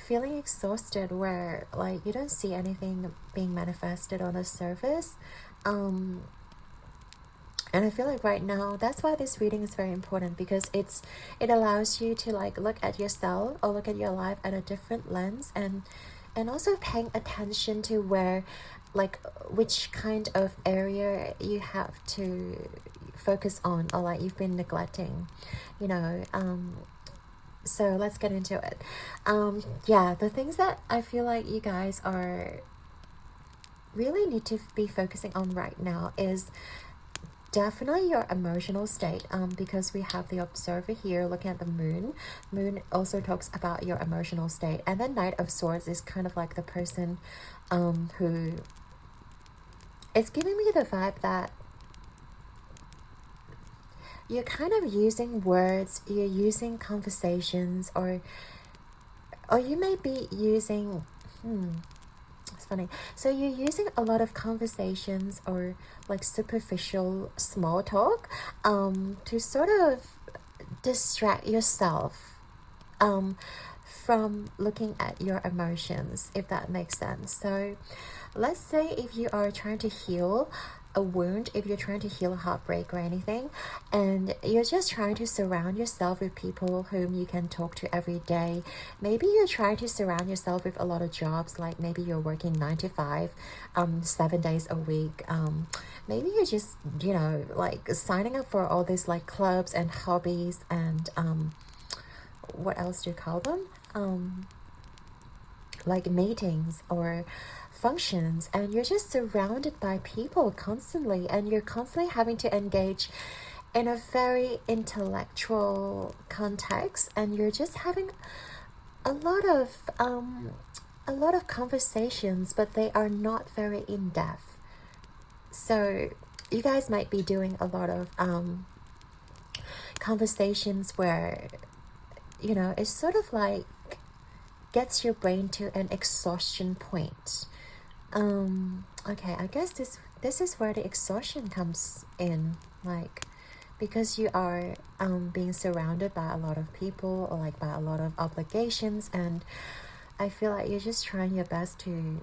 feeling exhausted, where like you don't see anything being manifested on the surface. And I feel like right now that's why this reading is very important, because it allows you to like look at yourself or look at your life at a different lens, and also paying attention to where, like, which kind of area you have to focus on, or like you've been neglecting, you know. So let's get into it. Yeah, the things that I feel like you guys are really need to be focusing on right now is definitely your emotional state, because we have the observer here looking at the moon. Moon also talks about your emotional state, and then Knight of Swords is kind of like the person who it's giving me the vibe that you're kind of using words, you're using conversations, or you may be using it's funny. So you're using a lot of conversations or like superficial small talk to sort of distract yourself from looking at your emotions, if that makes sense. So let's say if you are trying to heal a wound, if you're trying to heal a heartbreak or anything, and you're just trying to surround yourself with people whom you can talk to every day. Maybe you're trying to surround yourself with a lot of jobs, like maybe you're working 9 to 5 7 days a week. Maybe you're just, you know, like signing up for all these like clubs and hobbies, and what else do you call them, like meetings or functions, and you're just surrounded by people constantly, and you're constantly having to engage in a very intellectual context, and you're just having a lot of conversations, but they are not very in-depth. So you guys might be doing a lot of conversations where, you know, it's sort of like gets your brain to an exhaustion point. Okay, I guess this is where the exhaustion comes in, like, because you are being surrounded by a lot of people, or like by a lot of obligations, and I feel like you're just trying your best to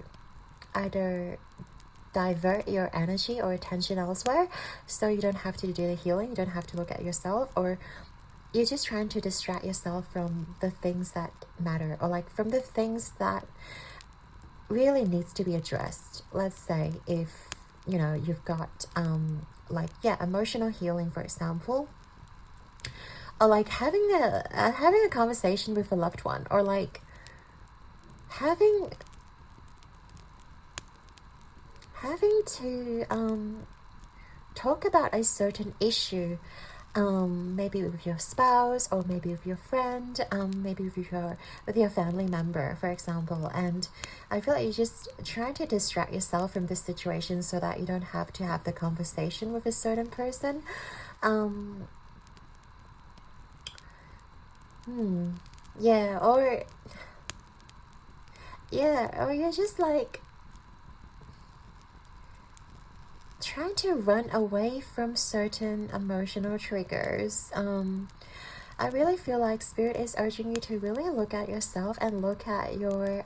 either divert your energy or attention elsewhere, so you don't have to do the healing, you don't have to look at yourself, or you're just trying to distract yourself from the things that matter, or like from the things that really needs to be addressed. Let's say if, you know, you've got like, yeah, emotional healing, for example, or like having a conversation with a loved one, or like having to talk about a certain issue, maybe with your spouse, or maybe with your friend, maybe with your family member, for example. And I feel like you're just trying to distract yourself from this situation so that you don't have to have the conversation with a certain person. Yeah, or you're just like trying to run away from certain emotional triggers. I really feel like Spirit is urging you to really look at yourself and look at your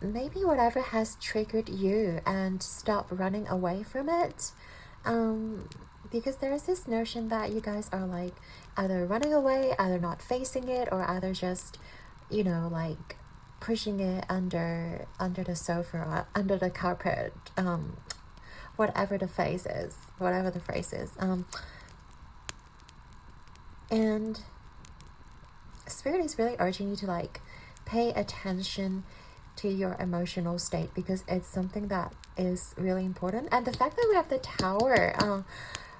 maybe whatever has triggered you, and stop running away from it. because there is this notion that you guys are like either running away, either not facing it, or either just, you know, like pushing it under the sofa or under the carpet, whatever the phrase is, and Spirit is really urging you to like pay attention to your emotional state, because it's something that is really important. And the fact that we have the Tower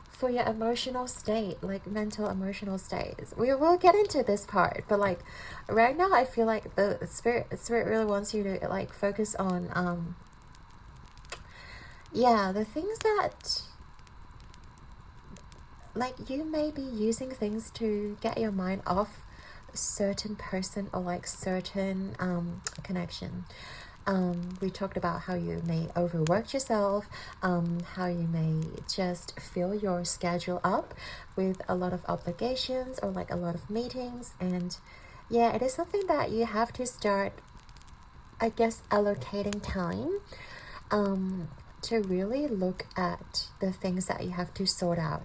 for your emotional state, like mental emotional states, we will get into this part, but like right now I feel like the spirit really wants you to like focus on the things that, like, you may be using things to get your mind off certain person or like certain connection. We talked about how you may overwork yourself, how you may just fill your schedule up with a lot of obligations or like a lot of meetings. And yeah, it is something that you have to start, I guess, allocating time to really look at the things that you have to sort out.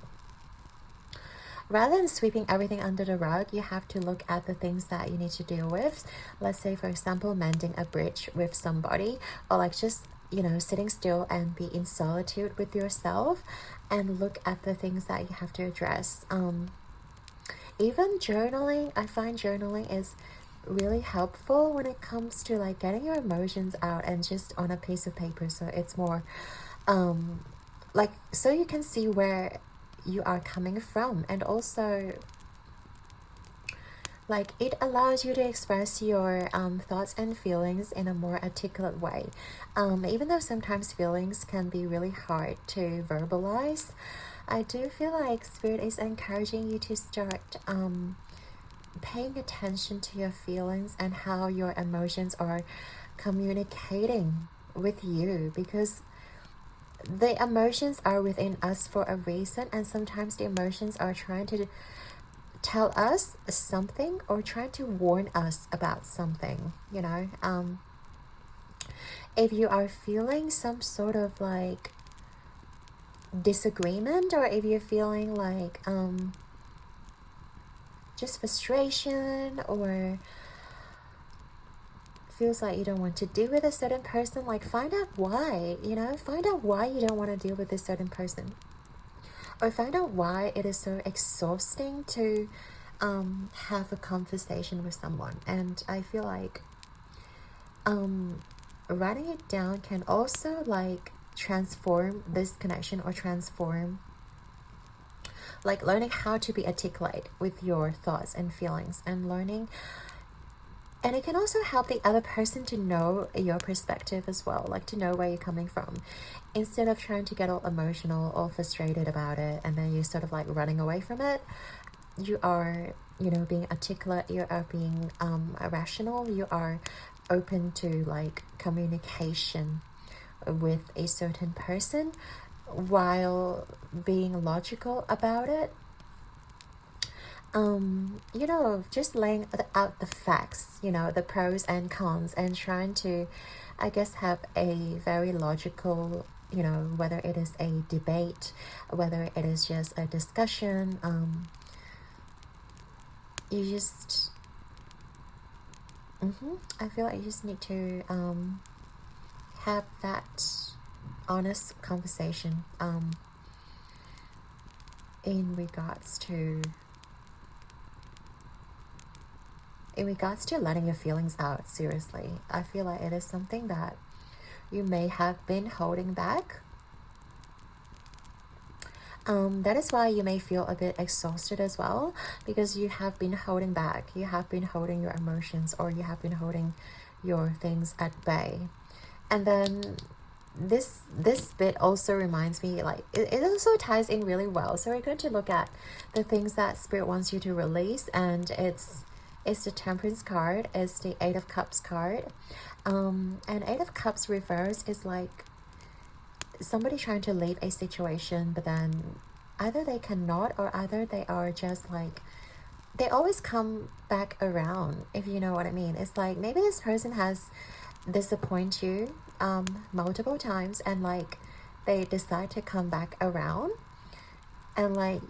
Rather than sweeping everything under the rug, you have to look at the things that you need to deal with. Let's say, for example, mending a bridge with somebody, or like just, you know, sitting still and be in solitude with yourself and look at the things that you have to address. Even journaling, I find journaling is really helpful when it comes to like getting your emotions out and just on a piece of paper, so it's more like, so you can see where you are coming from, and also like it allows you to express your thoughts and feelings in a more articulate way, even though sometimes feelings can be really hard to verbalize. I do feel like Spirit is encouraging you to start paying attention to your feelings and how your emotions are communicating with you, because the emotions are within us for a reason, and sometimes the emotions are trying to tell us something or trying to warn us about something, you know. If you are feeling some sort of like disagreement, or if you're feeling like just frustration, or feels like you don't want to deal with a certain person, like find out why, you know, find out why you don't want to deal with this certain person, or find out why it is so exhausting to have a conversation with someone. And I feel like writing it down can also like transform this connection, or transform like learning how to be articulate with your thoughts and feelings, and learning. And it can also help the other person to know your perspective as well, like to know where you're coming from, instead of trying to get all emotional or frustrated about it and then you're sort of like running away from it. You are, you know, being articulate, you are being rational, you are open to like communication with a certain person while being logical about it. You know, just laying out the facts, you know, the pros and cons, and trying to, I guess, have a very logical, you know, whether it is a debate, whether it is just a discussion, you just, I feel like you just need to have that honest conversation in regards to letting your feelings out. Seriously, I feel like it is something that you may have been holding back. That is why you may feel a bit exhausted as well, because you have been holding back, you have been holding your emotions, or you have been holding your things at bay. And then this bit also reminds me, like it also ties in really well. So we're going to look at the things that Spirit wants you to release, and it's the Temperance card, it's the Eight of Cups card. And Eight of Cups reverse is like somebody trying to leave a situation, but then either they cannot, or either they are just like, they always come back around, if you know what I mean. It's like maybe this person has disappointed you multiple times, and like they decide to come back around, and like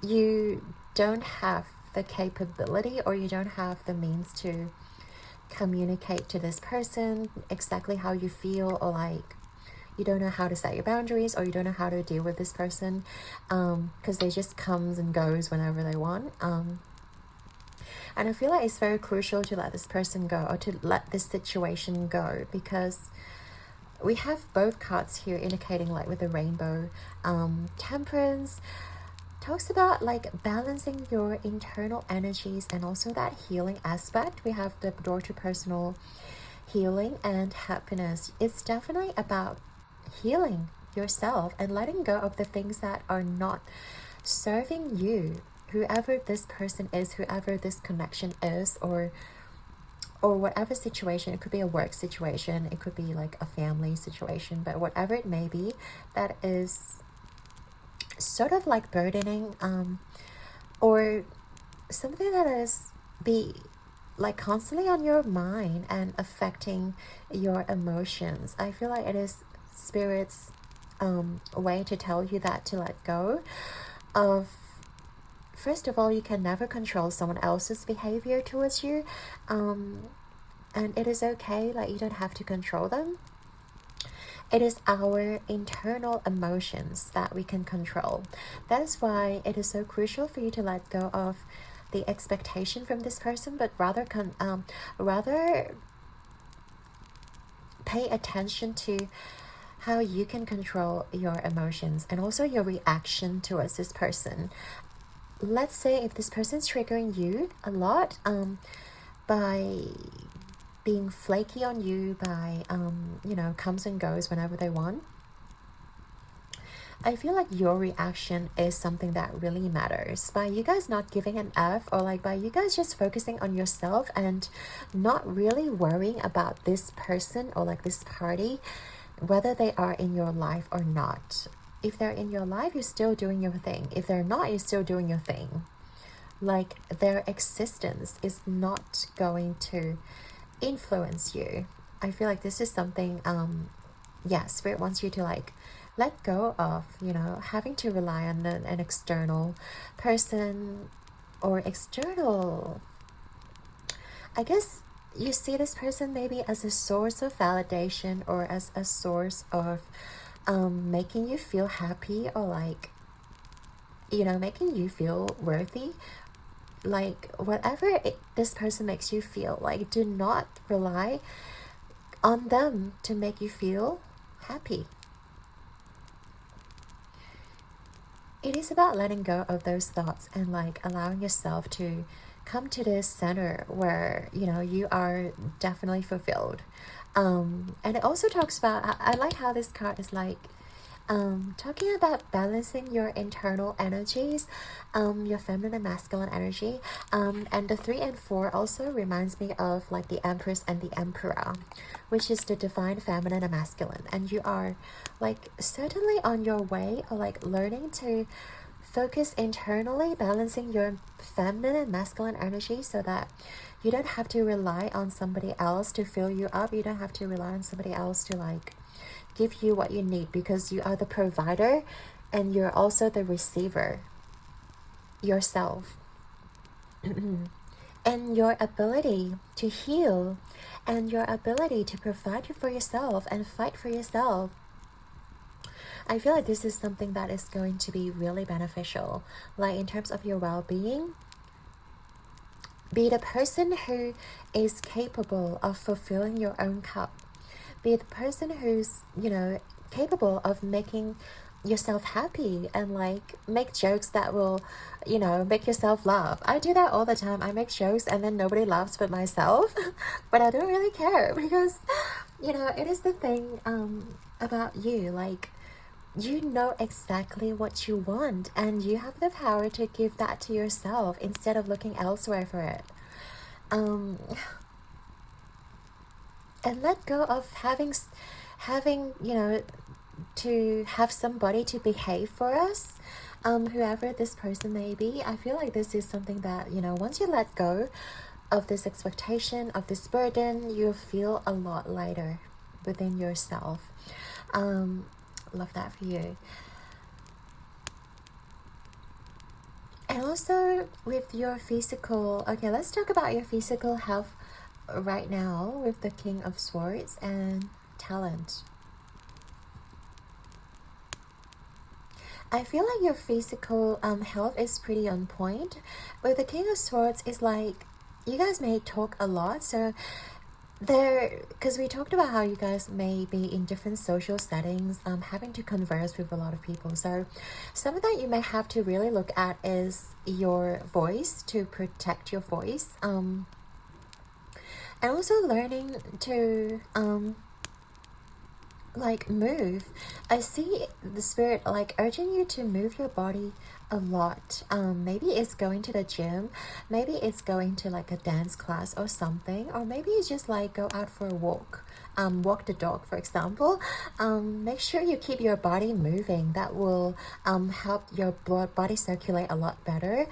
you don't have the capability, or you don't have the means to communicate to this person exactly how you feel, or like you don't know how to set your boundaries, or you don't know how to deal with this person, because they just comes and goes whenever they want. And I feel like it's very crucial to let this person go, or to let this situation go, because we have both cards here indicating, like with the rainbow, temperance talks about like balancing your internal energies and also that healing aspect. We have the door to personal healing and happiness. It's definitely about healing yourself and letting go of the things that are not serving you, whoever this person is, whoever this connection is, or whatever situation. It could be a work situation, it could be like a family situation, but whatever it may be that is sort of like burdening, or something that is be like constantly on your mind and affecting your emotions. I feel like it is spirit's way to tell you that to let go of. First of all, you can never control someone else's behavior towards you, and it is okay, like you don't have to control them. It is our internal emotions that we can control. That is why it is so crucial for you to let go of the expectation from this person, but rather pay attention to how you can control your emotions and also your reaction towards this person. Let's say if this person's triggering you a lot, by being flaky on you, by comes and goes whenever they want, I feel like your reaction is something that really matters. By you guys not giving an F, or like by you guys just focusing on yourself and not really worrying about this person or like this party, whether they are in your life or not. If they're in your life, you're still doing your thing. If they're not, you're still doing your thing. Like their existence is not going to influence you. I feel like this is something Spirit wants you to like let go of, having to rely on an external person or external. I guess you see this person maybe as a source of validation, or as a source of making you feel happy, or like making you feel worthy. Like whatever this person makes you feel, like do not rely on them to make you feel happy. It is about letting go of those thoughts and like allowing yourself to come to this center where you are definitely fulfilled. And it also talks about, I like how this card is like talking about balancing your internal energies, your feminine and masculine energy, and the 3 and 4 also reminds me of like the Empress and the Emperor, which is the divine feminine and masculine. And you are like certainly on your way, or like learning to focus internally, balancing your feminine and masculine energy, so that you don't have to rely on somebody else to fill you up. You don't have to rely on somebody else to like give you what you need, because you are the provider and you're also the receiver yourself. And your ability to heal, and your ability to provide for yourself and fight for yourself, I feel like this is something that is going to be really beneficial, like in terms of your well-being. Be the person who is capable of fulfilling your own cup. Be the person who's, capable of making yourself happy, and like make jokes that will, make yourself laugh. I do that all the time. I make jokes and then nobody laughs but myself. But I don't really care, because, it is the thing about you. Like, you know exactly what you want, and you have the power to give that to yourself instead of looking elsewhere for it. And let go of having to have somebody to behave for us, whoever this person may be. I feel like this is something that, once you let go of this expectation, of this burden, you'll feel a lot lighter within yourself. Love that for you. And also with your physical, okay, let's talk about your physical health right now with the King of Swords and talent. I feel like your physical health is pretty on point. With the King of Swords, is like you guys may talk a lot, so there, because we talked about how you guys may be in different social settings, having to converse with a lot of people. So something that you may have to really look at is your voice, to protect your voice, and also learning to like move. I see the spirit like urging you to move your body a lot. Maybe it's going to the gym, maybe it's going to like a dance class or something, or maybe it's just like go out for a walk, walk the dog, for example. Make sure you keep your body moving. That will help your body circulate a lot better.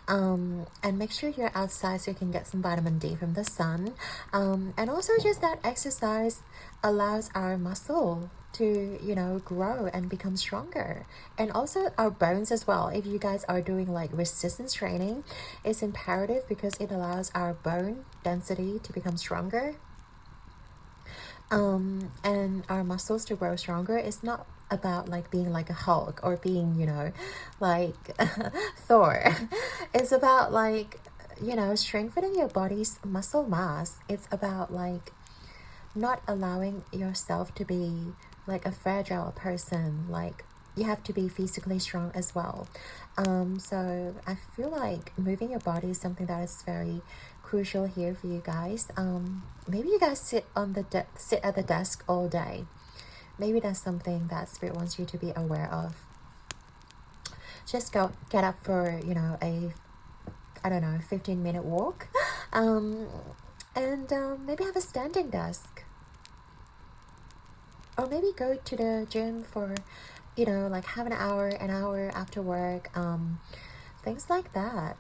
And make sure you're outside so you can get some vitamin D from the sun. And also just that exercise allows our muscle to, you know, grow and become stronger, and also our bones as well. If you guys are doing like resistance training, it's imperative because it allows our bone density to become stronger, and our muscles to grow stronger. It's not about like being like a Hulk or being, you know, like Thor. It's about like, you know, strengthening your body's muscle mass. It's about like not allowing yourself to be like a fragile person. Like you have to be physically strong as well. So I feel like moving your body is something that is very crucial here for you guys. Maybe you guys sit at the desk all day. Maybe that's something that spirit wants you to be aware of. Just get up for, you know, a, I don't know, 15-minute walk, and maybe have a standing desk. Or maybe go to the gym for, you know, like have an hour after work, things like that.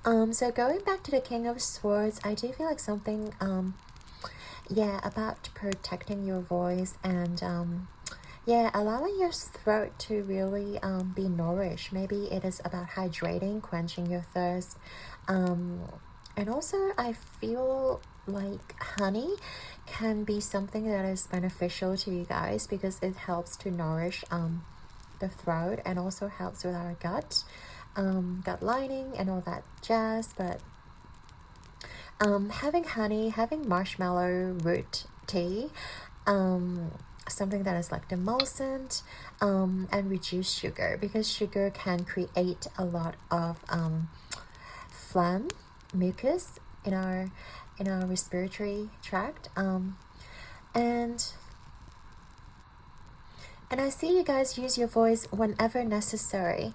So going back to the King of Swords, I do feel like something, yeah, about protecting your voice and, yeah, allowing your throat to really be nourished. Maybe it is about hydrating, quenching your thirst. And also I feel like honey can be something that is beneficial to you guys because it helps to nourish the throat, and also helps with our gut lining and all that jazz. But having honey, having marshmallow root tea, something that is like demulcent, and reduce sugar, because sugar can create a lot of phlegm, mucus in our respiratory tract, and I see you guys use your voice whenever necessary.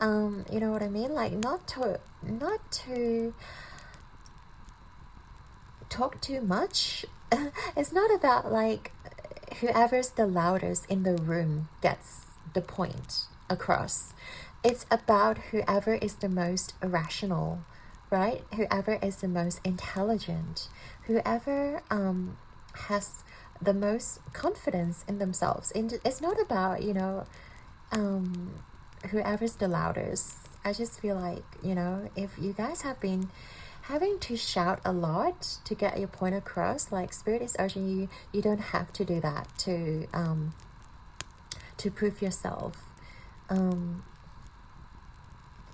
You know what I mean, like not to talk too much. It's not about like whoever's the loudest in the room gets the point across. It's about whoever is the most rational, right? Whoever is the most intelligent, whoever has the most confidence in themselves. It's not about, you know, whoever's the loudest. I just feel like, you know, if you guys have been having to shout a lot to get your point across, like spirit is urging you, you don't have to do that to prove yourself.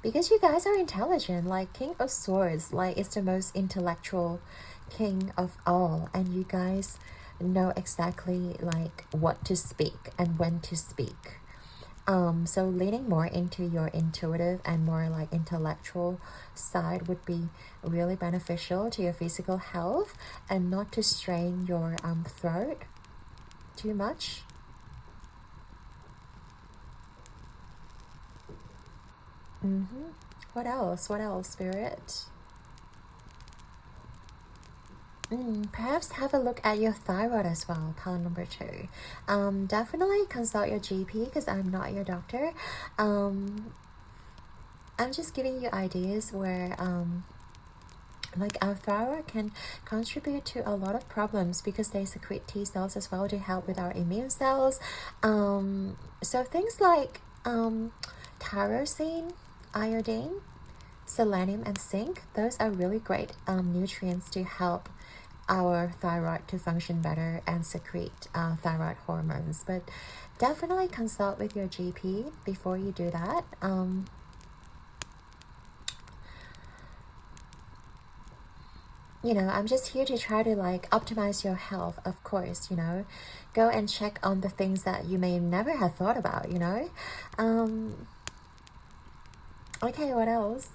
Because you guys are intelligent. Like King of Swords, like it's the most intellectual king of all, and you guys know exactly like what to speak and when to speak. So leaning more into your intuitive and more like intellectual side would be really beneficial to your physical health, and not to strain your throat too much. What else, spirit? Perhaps have a look at your thyroid as well, pile number 2. Definitely consult your GP, because I'm not your doctor. I'm just giving you ideas where like our thyroid can contribute to a lot of problems, because they secrete T cells as well to help with our immune cells. So things like tyrosine, iodine, selenium, and zinc. Those are really great nutrients to help our thyroid to function better and secrete thyroid hormones. But definitely consult with your GP before you do that. You know, I'm just here to try to like optimize your health, of course, you know. Go and check on the things that you may never have thought about, you know. Okay, what else?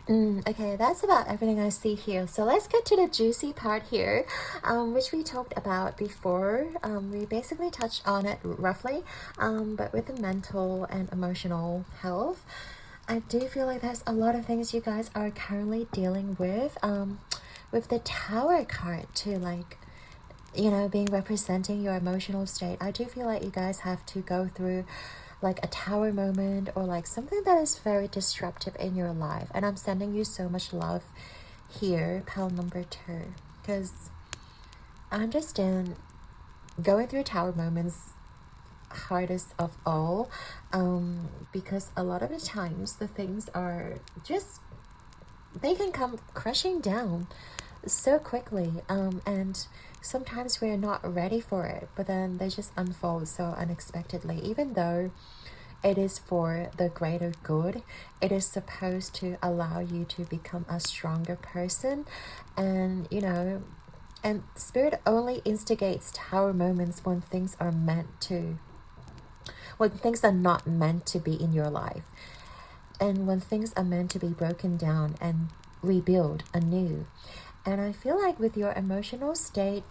Okay, that's about everything I see here. So let's get to the juicy part here, which we talked about before. We basically touched on it roughly, but with the mental and emotional health, I do feel like there's a lot of things you guys are currently dealing with the Tower card too, like, you know, being representing your emotional state. I do feel like you guys have to go through like a tower moment or like something that is very disruptive in your life, and I'm sending you so much love here, pile number 2, because I understand going through tower moments hardest of all, because a lot of the times the things are just, they can come crashing down so quickly, and sometimes we're not ready for it, but then they just unfold so unexpectedly. Even though it is for the greater good, it is supposed to allow you to become a stronger person. And you know, and spirit only instigates tower moments when things are not meant to be in your life, and when things are meant to be broken down and rebuild anew. And I feel like with your emotional state,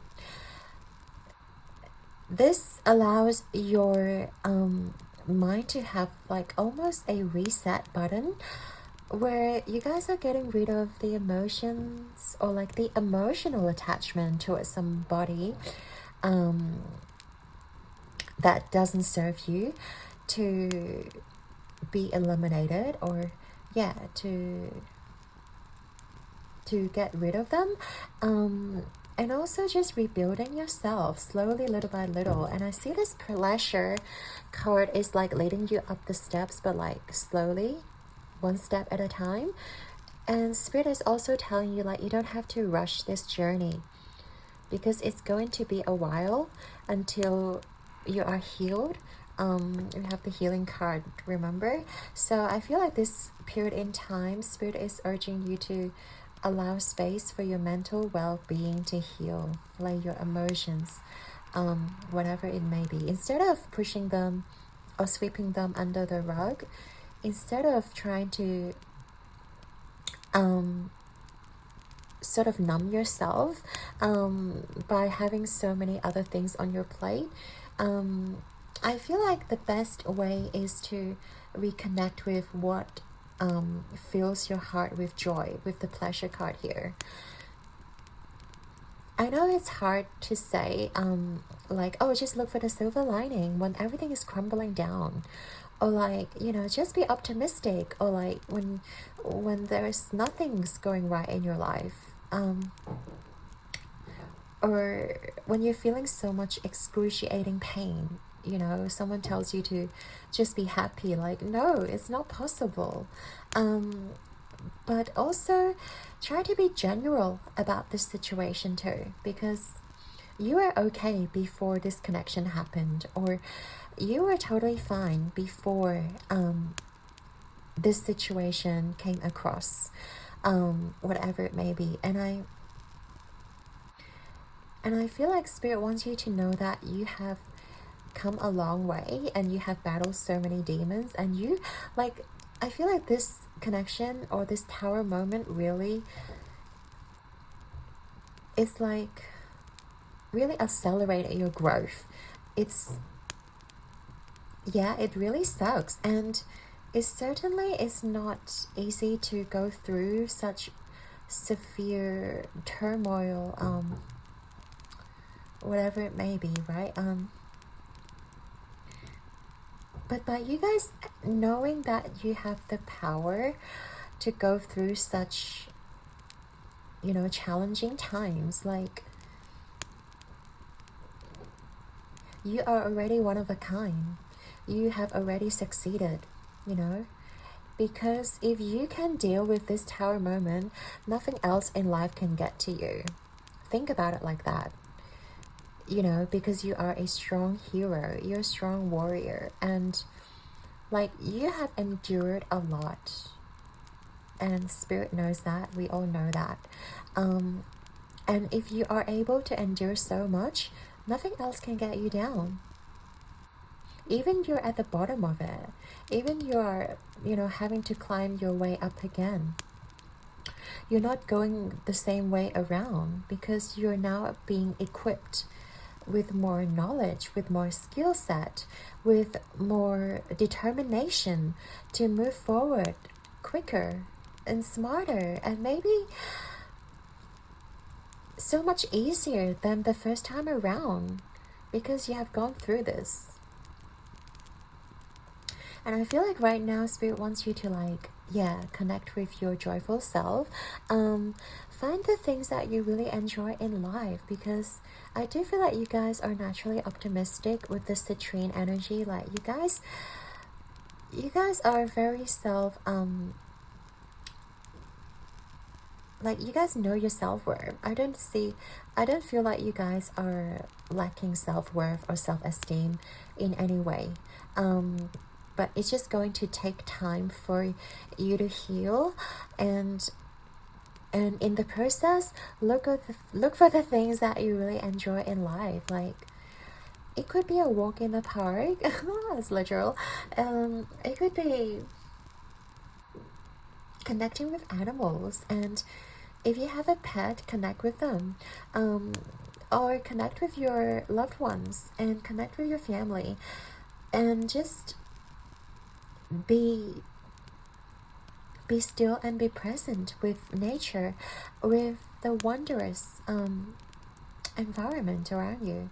this allows your mind to have like almost a reset button, where you guys are getting rid of the emotions or like the emotional attachment towards somebody that doesn't serve you, to be eliminated, or yeah, to get rid of them, and also just rebuilding yourself slowly, little by little. And I see this pleasure card is like leading you up the steps, but like slowly, one step at a time. And spirit is also telling you like you don't have to rush this journey, because it's going to be a while until you are healed. We have the healing card, remember? So I feel like this period in time, spirit is urging you to allow space for your mental well-being to heal, like your emotions, whatever it may be. Instead of pushing them or sweeping them under the rug, instead of trying to sort of numb yourself by having so many other things on your plate, I feel like the best way is to reconnect with what fills your heart with joy, with the pleasure card here. I know it's hard to say, like, oh, just look for the silver lining when everything is crumbling down, or like, you know, just be optimistic, or like when there's nothing's going right in your life, or when you're feeling so much excruciating pain, you know, someone tells you to just be happy. Like, no, it's not possible. But also try to be general about this situation too, because you were okay before this connection happened, or you were totally fine before this situation came across, whatever it may be. And I feel like spirit wants you to know that you have come a long way, and you have battled so many demons, and you, like, I feel like this connection or this tower moment really is like really accelerated your growth. It's, yeah, it really sucks, and it certainly is not easy to go through such severe turmoil, whatever it may be, right? But by you guys knowing that you have the power to go through such, you know, challenging times, like, you are already one of a kind. you have already succeeded, you know. Because if you can deal with this tower moment, nothing else in life can get to you. Think about it like that. You know, because you are a strong hero, you're a strong warrior, and like you have endured a lot. And Spirit knows that, we all know that. And if you are able to endure so much, nothing else can get you down. Even you're at the bottom of it, even you are, you know, having to climb your way up again, you're not going the same way around, because you're now being equipped with more knowledge, with more skill set, with more determination to move forward quicker and smarter, and maybe so much easier than the first time around, because you have gone through this. And I feel like right now Spirit wants you to like, yeah, connect with your joyful self. Find the things that you really enjoy in life, because I do feel like you guys are naturally optimistic with the citrine energy. Like you guys are very like you guys know your self-worth. I don't feel like you guys are lacking self-worth or self-esteem in any way. But it's just going to take time for you to heal, and in the process, look for the things that you really enjoy in life. Like it could be a walk in the park. It's literal. It could be connecting with animals, and if you have a pet, connect with them, or connect with your loved ones and connect with your family, and just be still and be present with nature, with the wondrous environment around you.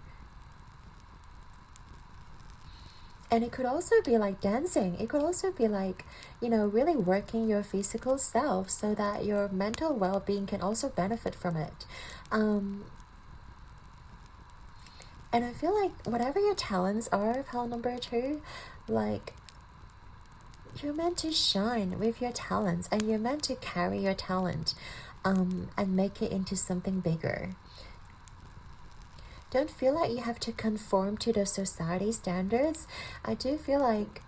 And it could also be like dancing. It could also be like, you know, really working your physical self so that your mental well-being can also benefit from it. And I feel like whatever your talents are, pal number 2, like you're meant to shine with your talents, and you're meant to carry your talent and make it into something bigger. Don't feel like you have to conform to the society standards. I do feel like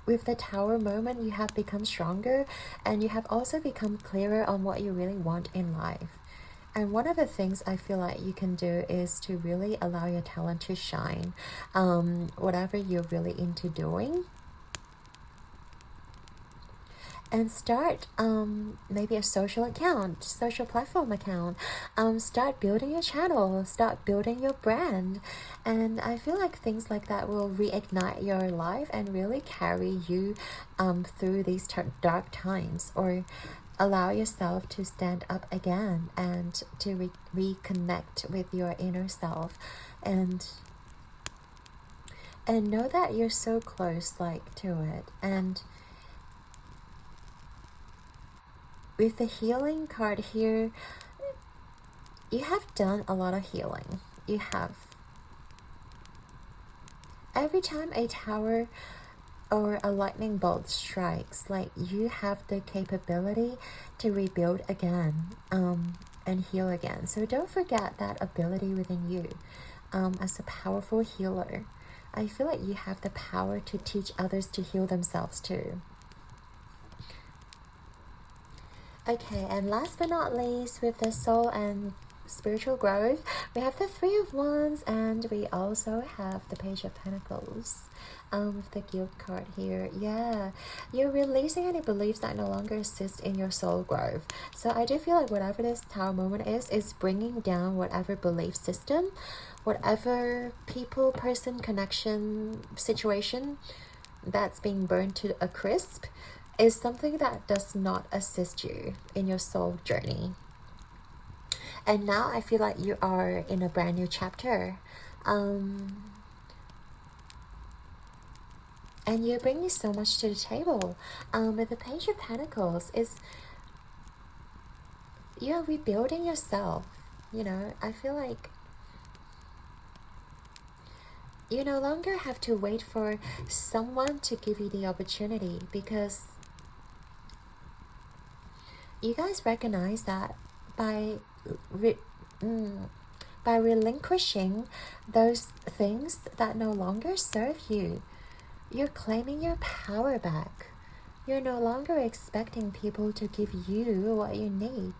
with the tower moment, you have become stronger, and you have also become clearer on what you really want in life. And one of the things I feel like you can do is to really allow your talent to shine, whatever you're really into doing. And start maybe a social platform account. Start building your channel, start building your brand. And I feel like things like that will reignite your life and really carry you through these dark times, or allow yourself to stand up again and to reconnect with your inner self, and know that you're so close like to it. And with the healing card here, you have done a lot of healing. You have. Every time a tower or a lightning bolt strikes, like you have the capability to rebuild again, and heal again. So don't forget that ability within you, as a powerful healer. I feel like you have the power to teach others to heal themselves too. Okay, and last but not least, with the soul and spiritual growth, we have the 3 of Wands, and we also have the Page of Pentacles, with the guilt card here. Yeah, you're releasing any beliefs that no longer assist in your soul growth. So I do feel like whatever this tower moment is bringing down whatever belief system, whatever people, person, connection, situation that's being burned to a crisp, is something that does not assist you in your soul journey. And now I feel like you are in a brand new chapter. And you're bringing so much to the table. With the Page of Pentacles, you're rebuilding yourself. You know, I feel like you no longer have to wait for someone to give you the opportunity, because you guys recognize that by by relinquishing those things that no longer serve you, you're claiming your power back. You're no longer expecting people to give you what you need,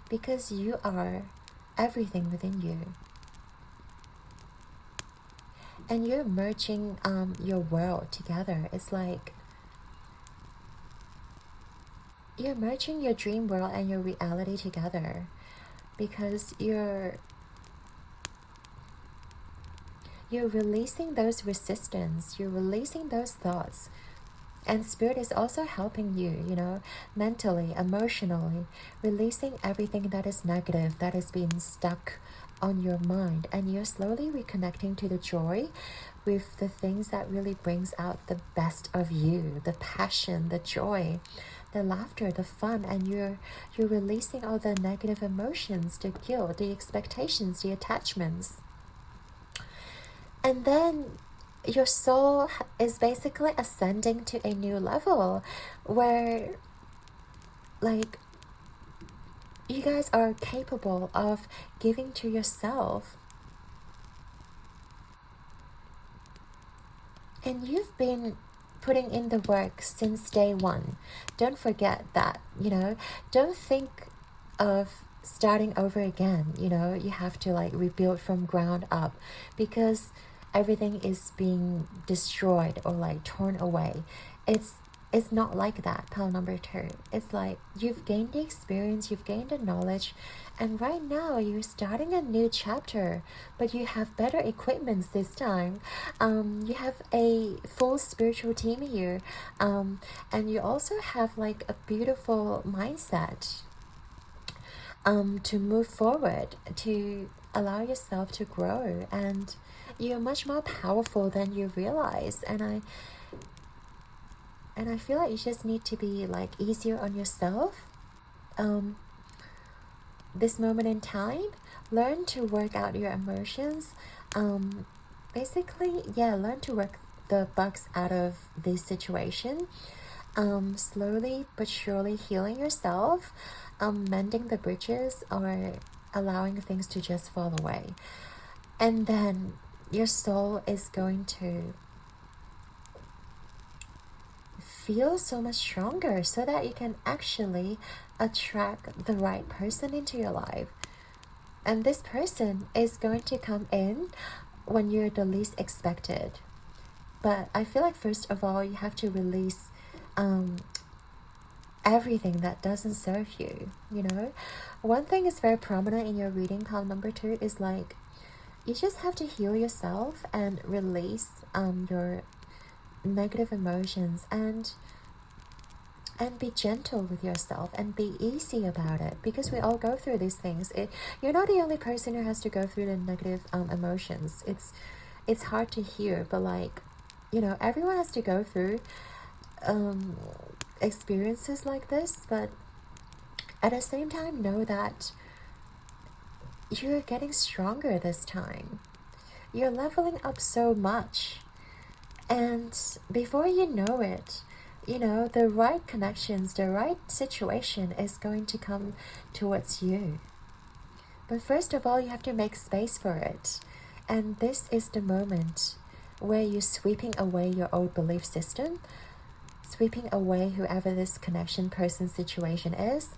because you are everything within you. And you're merging your world together. It's like you're merging your dream world and your reality together, because you're releasing those resistance, you're releasing those thoughts. And Spirit is also helping you, you know, mentally, emotionally, releasing everything that is negative, that is being stuck on your mind. And you're slowly reconnecting to the joy with the things that really brings out the best of you, the passion, the joy, the laughter, the fun. And you're releasing all the negative emotions, the guilt, the expectations, the attachments. And then your soul is basically ascending to a new level where, like, you guys are capable of giving to yourself. And you've been putting in the work since day one. Don't forget that, you know. Don't think of starting over again, you know. You have to like rebuild from ground up, because everything is being destroyed or like torn away. It's not like that, pile number 2. It's like you've gained the experience, you've gained the knowledge, and right now you're starting a new chapter, but you have better equipments this time. You have a full spiritual team here, and you also have like a beautiful mindset to move forward, to allow yourself to grow, and you're much more powerful than you realize. And I feel like you just need to be like easier on yourself. This moment in time, learn to work out your emotions. Basically, yeah, learn to work the bugs out of this situation. Slowly but surely healing yourself, mending the bridges, or allowing things to just fall away. And then your soul is going to feel so much stronger, so that you can actually attract the right person into your life. And this person is going to come in when you're the least expected. But I feel like first of all, you have to release everything that doesn't serve you, you know. One thing is very prominent in your reading, pile number 2, is like you just have to heal yourself and release your negative emotions, and be gentle with yourself and be easy about it, because we all go through these things. You're not the only person who has to go through the negative emotions. It's hard to hear, but like, you know, everyone has to go through experiences like this. But at the same time, know that you're getting stronger this time. You're leveling up so much, and before you know it, you know, the right connections, the right situation is going to come towards you. But first of all, you have to make space for it. And this is the moment where you're sweeping away your old belief system, sweeping away whoever this connection, person, situation is,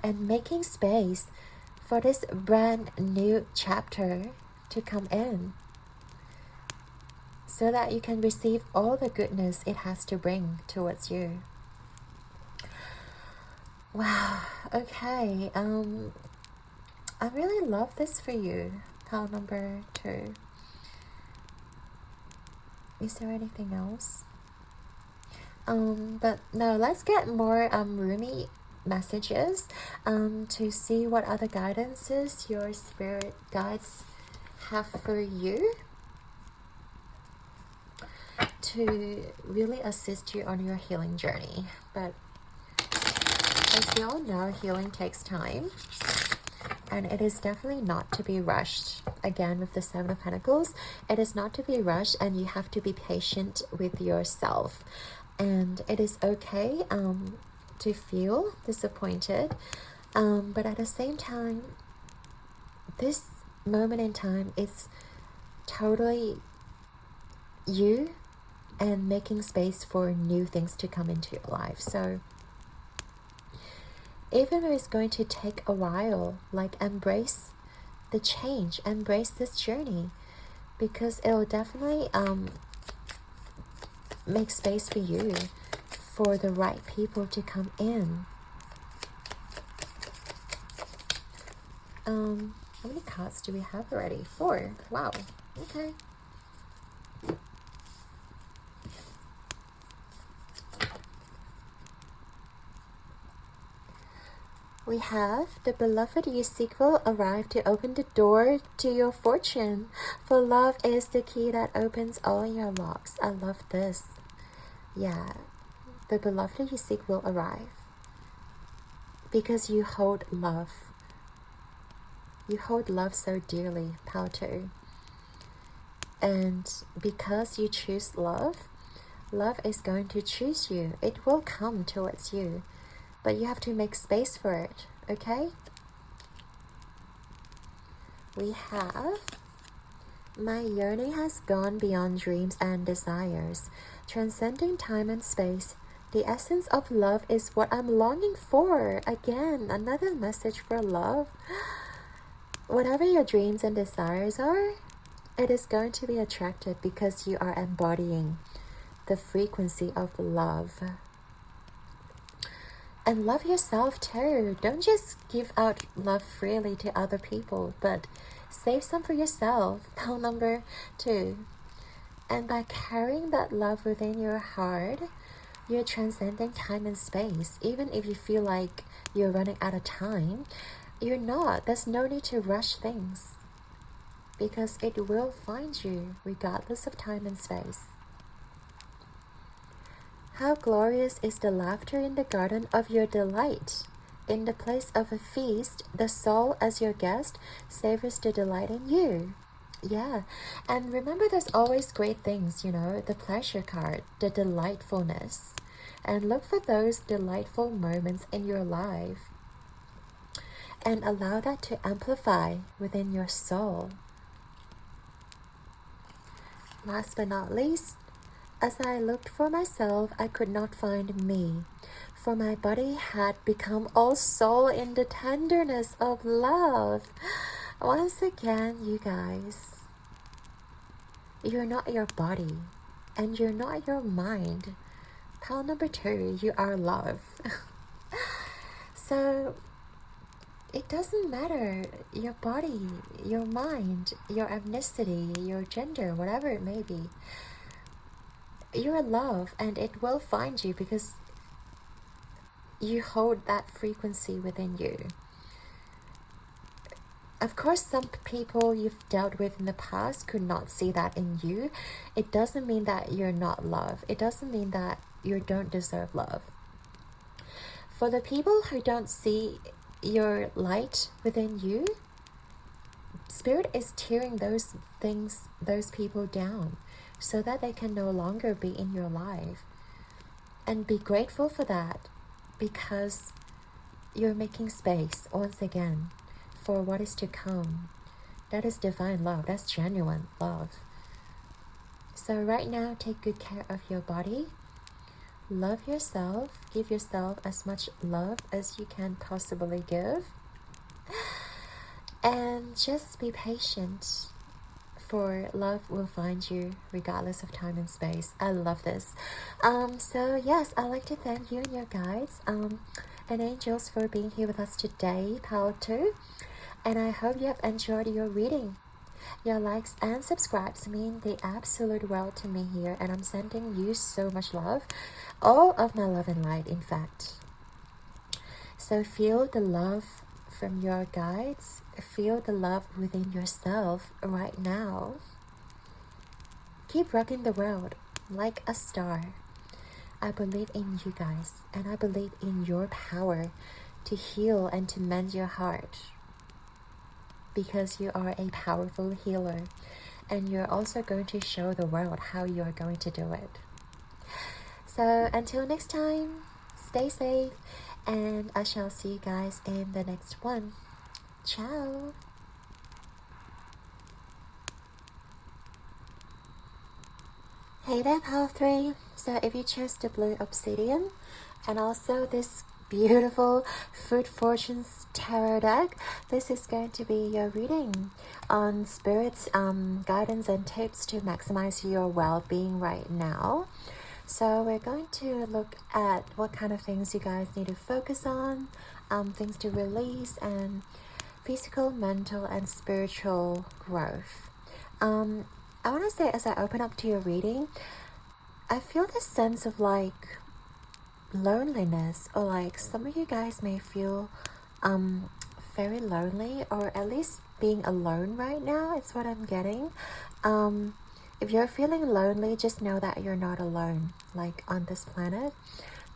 and making space for this brand new chapter to come in, so that you can receive all the goodness it has to bring towards you. Wow, okay. I really love this for you, pile number 2. Is there anything else? But no, let's get more roomy messages to see what other guidances your spirit guides have for you, to really assist you on your healing journey. But as you all know, healing takes time. And it is definitely not to be rushed. Again, with the Seven of Pentacles, it is not to be rushed, and you have to be patient with yourself. And it is okay to feel disappointed, but at the same time, this moment in time is totally you and making space for new things to come into your life. So even though it's going to take a while, like, embrace the change, embrace this journey, because it'll definitely make space for you, for the right people to come in. How many cards do we have already? 4. Wow. Okay. We have the beloved you seek will arrive to open the door to your fortune. For love is the key that opens all your locks. I love this. Yeah. The beloved you seek will arrive. Because you hold love. You hold love so dearly, Pal 2. And because you choose love, love is going to choose you. It will come towards you. But you have to make space for it, okay? We have, my yearning has gone beyond dreams and desires, transcending time and space. The essence of love is what I'm longing for. Again, another message for love. Whatever your dreams and desires are, it is going to be attracted because you are embodying the frequency of love. And love yourself too. Don't just give out love freely to other people, but save some for yourself. Pal number 2. And by carrying that love within your heart, you're transcending time and space. Even if you feel like you're running out of time, you're not. There's no need to rush things, because it will find you regardless of time and space. How glorious is the laughter in the garden of your delight. In the place of a feast, the soul as your guest savors the delight in you. Yeah, and remember, there's always great things, you know, the pleasure card, the delightfulness. And look for those delightful moments in your life. And allow that to amplify within your soul. Last but not least, as I looked for myself, I could not find me, for my body had become all soul in the tenderness of love. Once again, you guys, you're not your body, and you're not your mind. Pal number 2, you are love. So it doesn't matter your body, your mind, your ethnicity, your gender, whatever it may be. You're love, and it will find you because you hold that frequency within you. Of course, some people you've dealt with in the past could not see that in you. It doesn't mean that you're not love. It doesn't mean that you don't deserve love. For the people who don't see your light within you, Spirit is tearing those things, those people down, so that they can no longer be in your life. And be grateful for that, because you're making space once again for what is to come. That is divine love. That's genuine love. So right now, take good care of your body. Love yourself. Give yourself as much love as you can possibly give. And just be patient, for love will find you regardless of time and space. I love this. So yes, I'd like to thank you and your guides and angels for being here with us today, Pal 2. And I hope you have enjoyed your reading. Your likes and subscribes mean the absolute world to me here, and I'm sending you so much love. All of my love and light, in fact. So feel the love from your guides. Feel the love within yourself right now. Keep rocking the world like a star. I believe in you guys, and I believe in your power to heal and to mend your heart. because you are a powerful healer, and you're also going to show the world how you are going to do it. So until next time, stay safe, and I shall see you guys in the next one. Ciao. Hey there, Pile 3. So if you chose the blue obsidian and also this beautiful Food Fortunes tarot deck, this is going to be your reading on Spirit's guidance and tips to maximize your well-being right now. So we're going to look at what kind of things you guys need to focus on, things to release, and physical, mental, and spiritual growth. I want to say, as I open up to your reading, I feel this sense of like loneliness, or like some of you guys may feel very lonely, or at least being alone right now. It's what I'm getting. If you're feeling lonely, just know that you're not alone. Like on this planet,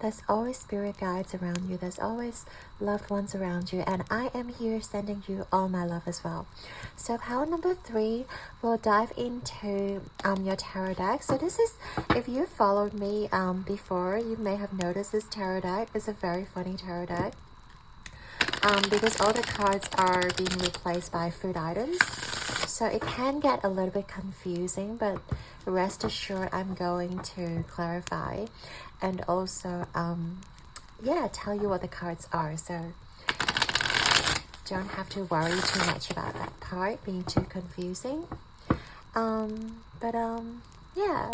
there's always spirit guides around you. There's always loved ones around you. And I am here sending you all my love as well. So pile number 3, we'll dive into your tarot deck. So this is, if you followed me before, you may have noticed this tarot deck is a very funny tarot deck. Because all the cards are being replaced by food items. So it can get a little bit confusing, but rest assured I'm going to clarify and also tell you what the cards are, so don't have to worry too much about that part being too confusing. Yeah,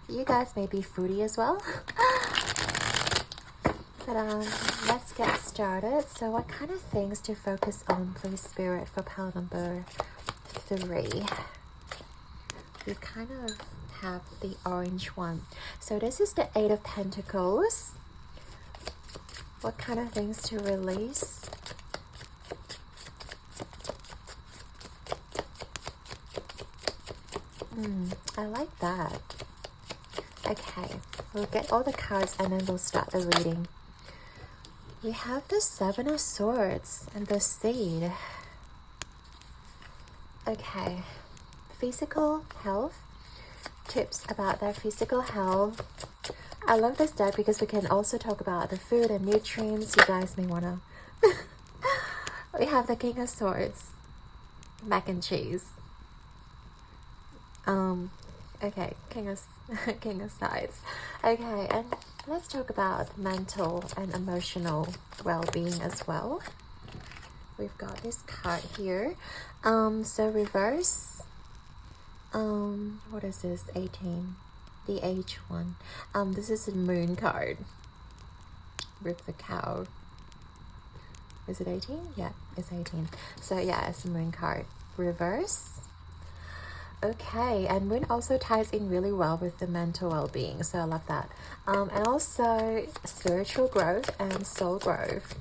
you guys may be foodie as well. But let's get started. So what kind of things to focus on, please, Spirit, for pile number 3? We kind of have the orange one. So this is the 8 of Pentacles. What kind of things to release? I like that. Okay, we'll get all the cards and then we'll start the reading. We have the 7 of Swords and the Seed. Okay, physical health, tips about their physical health. I love this deck because we can also talk about the food and nutrients you guys may want to. We have the King of Swords, mac and cheese. Okay, King of Sides. Okay, and let's talk about mental and emotional well-being as well. We've got this card here. So reverse. What is this? 18. The H one. This is a moon card with the cow. Is it 18? Yeah, it's 18. So yeah, it's a moon card. Reverse. Okay, and moon also ties in really well with the mental well-being, so I love that. And also spiritual growth and soul growth.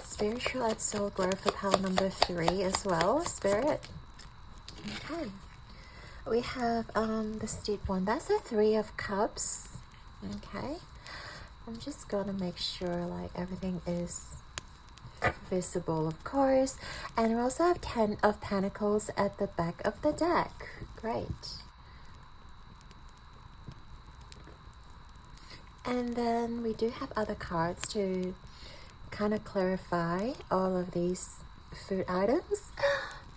Spiritual and soul growth for pile number 3 as well, Spirit. Okay. We have the steep one. That's a 3 of Cups. Okay. I'm just gonna make sure like everything is visible, of course. And we also have 10 of Pentacles at the back of the deck. Great. And then we do have other cards to kind of clarify all of these food items.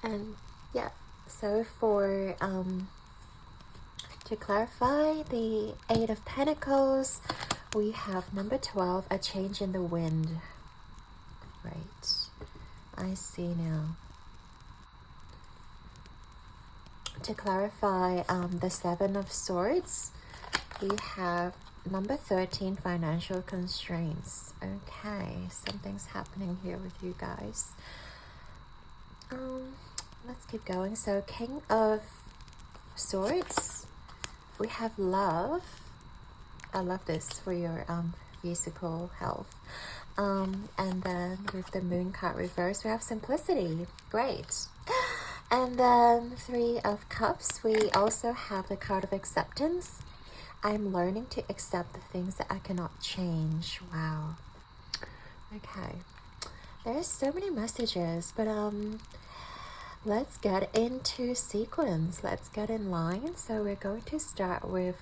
And yeah, so for to clarify the 8 of Pentacles, we have number 12, a change in the wind. Right, I see now. To clarify the 7 of Swords, we have number 13, financial constraints. Okay, something's happening here with you guys. Let's keep going. So King of Swords, we have love. I love this for your physical health. And then with the moon card reverse, we have simplicity. Great. And then 3 of Cups, we also have the card of acceptance. I'm learning to accept the things that I cannot change. Wow. Okay. There's so many messages, but let's get into sequence. Let's get in line. So we're going to start with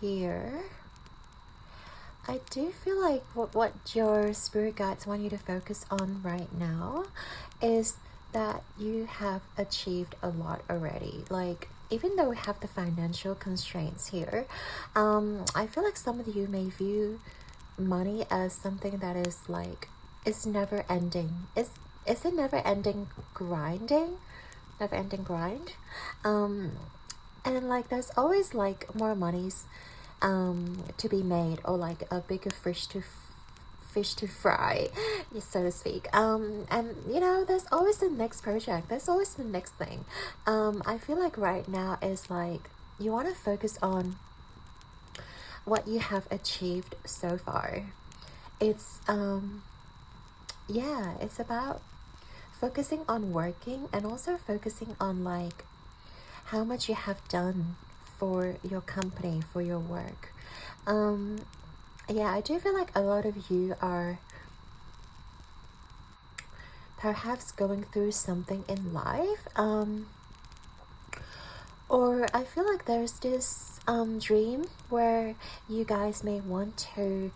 here. I do feel like what your spirit guides want you to focus on right now is that you have achieved a lot already. Like, even though we have the financial constraints here, I feel like some of you may view money as something that is like, it's never ending. Is it never ending grinding? Never ending grind? And like there's always like more monies to be made, or like a bigger fish to fry, so to speak. And you know, there's always the next project, there's always the next thing. I feel like right now is like you want to focus on what you have achieved so far. It's yeah, it's about focusing on working, and also focusing on like how much you have done for your company, for your work. Yeah, I do feel like a lot of you are perhaps going through something in life, or I feel like there's this dream where you guys may want to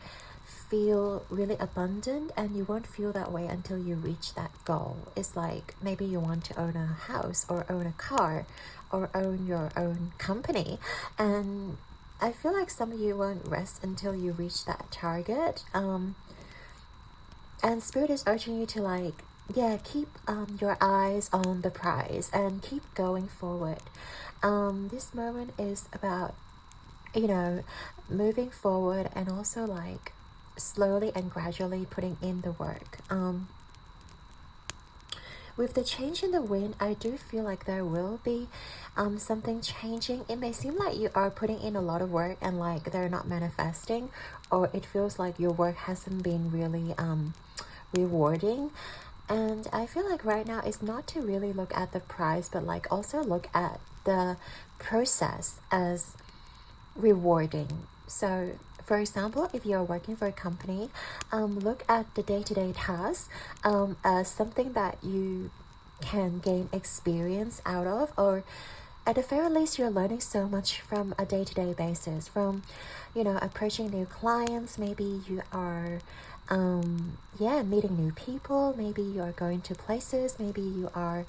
feel really abundant, and you won't feel that way until you reach that goal. It's like maybe you want to own a house, or own a car, or own your own company, and I feel like some of you won't rest until you reach that target. And Spirit is urging you to like, yeah, keep your eyes on the prize and keep going forward. This moment is about, you know, moving forward, and also like slowly and gradually putting in the work. With the change in the wind, I do feel like there will be something changing. It may seem like you are putting in a lot of work and like they're not manifesting, or it feels like your work hasn't been really rewarding. And I feel like right now is not to really look at the price, but like also look at the process as rewarding. So for example, if you're working for a company, look at the day-to-day tasks as something that you can gain experience out of, or at the very least you're learning so much from a day-to-day basis, from, you know, approaching new clients. Maybe you are meeting new people, maybe you are going to places, maybe you are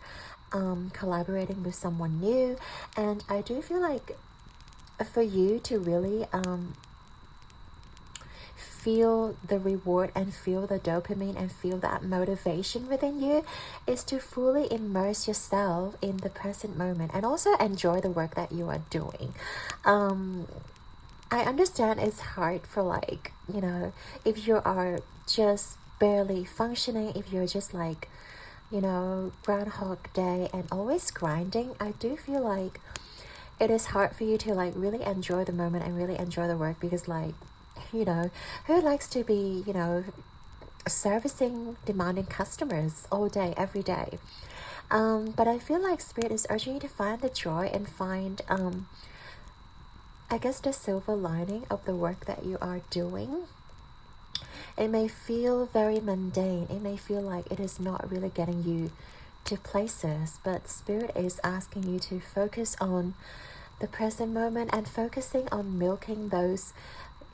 collaborating with someone new. And I do feel like for you to really feel the reward and feel the dopamine and feel that motivation within you is to fully immerse yourself in the present moment, and also enjoy the work that you are doing. I understand it's hard for, like, you know, if you are just barely functioning, if you're just like, you know, Groundhog Day and always grinding. I do feel like it is hard for you to like really enjoy the moment and really enjoy the work, because like, you know, who likes to be, you know, servicing demanding customers all day, every day? But I feel like Spirit is urging you to find the joy and find, I guess, the silver lining of the work that you are doing. It may feel very mundane. It may feel like it is not really getting you to places, but Spirit is asking you to focus on the present moment and focusing on milking those,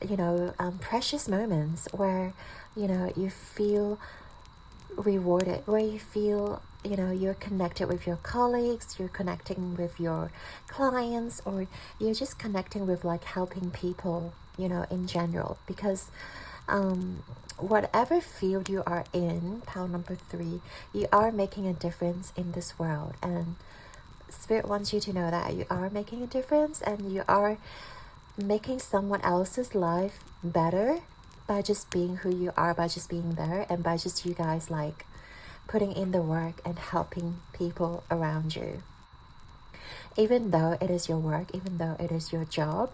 you know, precious moments where, you know, you feel rewarded, where you feel, you know, you're connected with your colleagues, you're connecting with your clients, or you're just connecting with like helping people, you know, in general. Because whatever field you are in, pile number 3, you are making a difference in this world, and Spirit wants you to know that you are making a difference, and you are making someone else's life better by just being who you are, by just being there, and by just you guys like putting in the work and helping people around you. Even though it is your work, even though it is your job,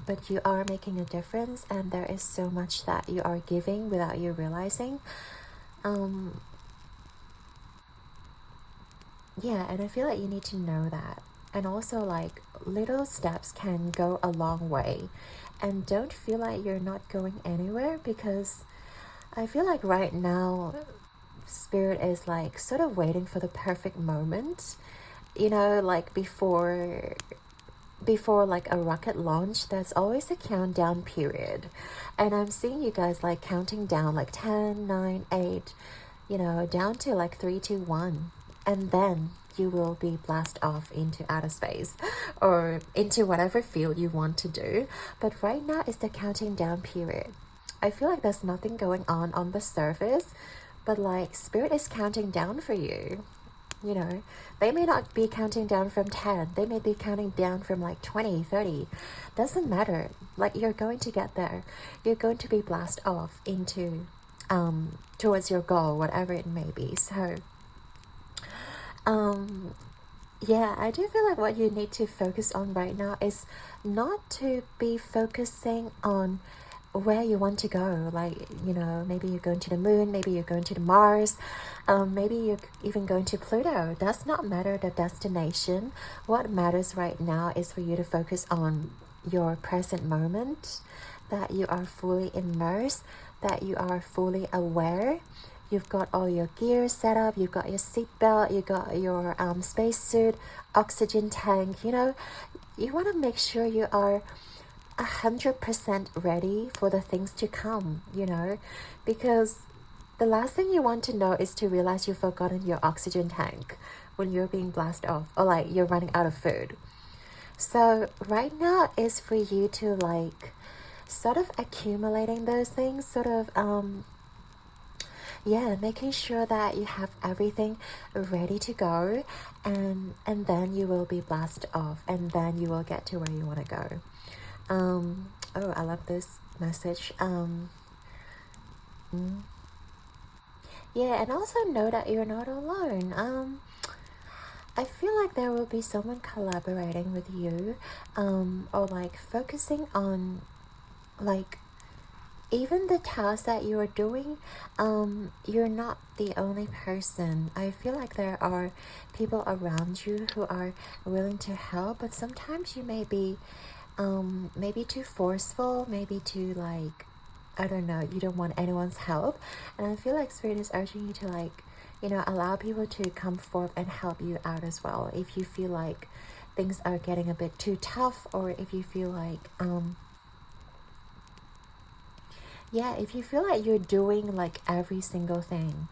but you are making a difference, and there is so much that you are giving without you realizing. Yeah, and I feel like you need to know that. and also like little steps can go a long way. And don't feel like you're not going anywhere, because I feel like right now Spirit is like sort of waiting for the perfect moment, you know, like before like a rocket launch, there's always a countdown period. And I'm seeing you guys like counting down like 10, 9, 8, you know, down to like 3, 2, 1. And then you will be blasted off into outer space or into whatever field you want to do. But right now is the counting down period. I feel like there's nothing going on the surface, but like Spirit is counting down for you. You know, they may not be counting down from 10. They may be counting down from like 20, 30. Doesn't matter. Like, you're going to get there. You're going to be blasted off into, towards your goal, whatever it may be. So, yeah, I do feel like what you need to focus on right now is not to be focusing on where you want to go. Like, you know, maybe you're going to the moon, maybe you're going to the Mars, maybe you're even going to Pluto. Does not matter the destination. What matters right now is for you to focus on your present moment, that you are fully immersed, that you are fully aware. You've got all your gear set up, you've got your seatbelt, you got your spacesuit, oxygen tank. You know, you want to make sure you are 100% ready for the things to come, you know, because the last thing you want to know is to realize you've forgotten your oxygen tank when you're being blasted off, or like you're running out of food. So right now is for you to like sort of accumulating those things, sort of yeah, making sure that you have everything ready to go, and then you will be blasted off, and then you will get to where you want to go. Oh, I love this message. Yeah, and also know that you're not alone. I feel like there will be someone collaborating with you, or like focusing on like even the tasks that you are doing. You're not the only person. I feel like there are people around you who are willing to help, but sometimes you may be maybe too forceful, maybe too like, I don't know, you don't want anyone's help. And I feel like Spirit is urging you to like, you know, allow people to come forth and help you out as well. If you feel like things are getting a bit too tough, or if you feel like yeah, if you feel like you're doing like every single thing,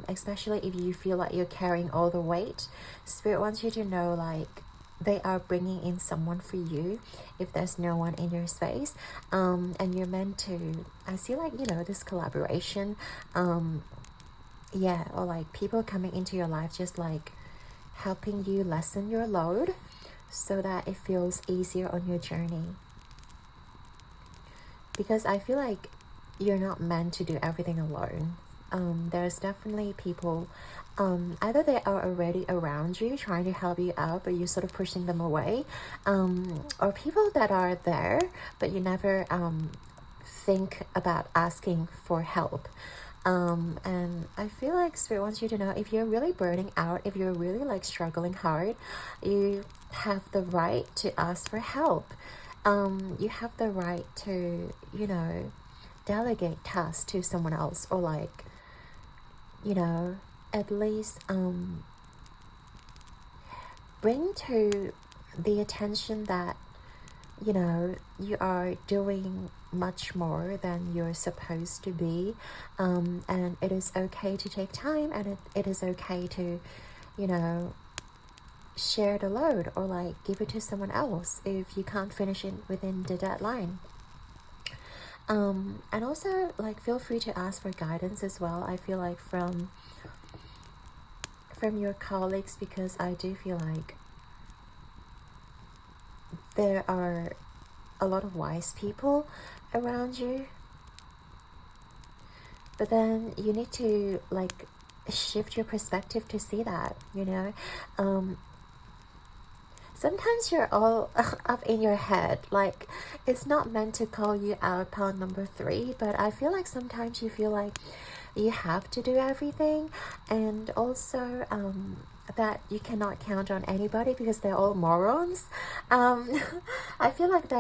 especially if you feel like you're carrying all the weight, Spirit wants you to know like they are bringing in someone for you if there's no one in your space, and you're meant to, I see like, you know, this collaboration, yeah, or like people coming into your life just like helping you lessen your load so that it feels easier on your journey. Because I feel like you're not meant to do everything alone. There's definitely people, either they are already around you trying to help you out, but you're sort of pushing them away, or people that are there, but you never think about asking for help. And I feel like Spirit wants you to know, if you're really burning out, if you're really like struggling hard, you have the right to ask for help. You have the right to, you know, delegate tasks to someone else, or like, you know, at least bring to the attention that, you know, you are doing much more than you're supposed to be, and it is okay to take time, and it is okay to, you know, share the load, or like give it to someone else if you can't finish it within the deadline. And also like feel free to ask for guidance as well. I feel like from your colleagues, because I do feel like there are a lot of wise people around you, but then you need to like shift your perspective to see that, you know. Sometimes you're all up in your head, like it's not meant to call you out upon number 3, but I feel like sometimes you feel like you have to do everything, and also that you cannot count on anybody because they're all morons. I feel like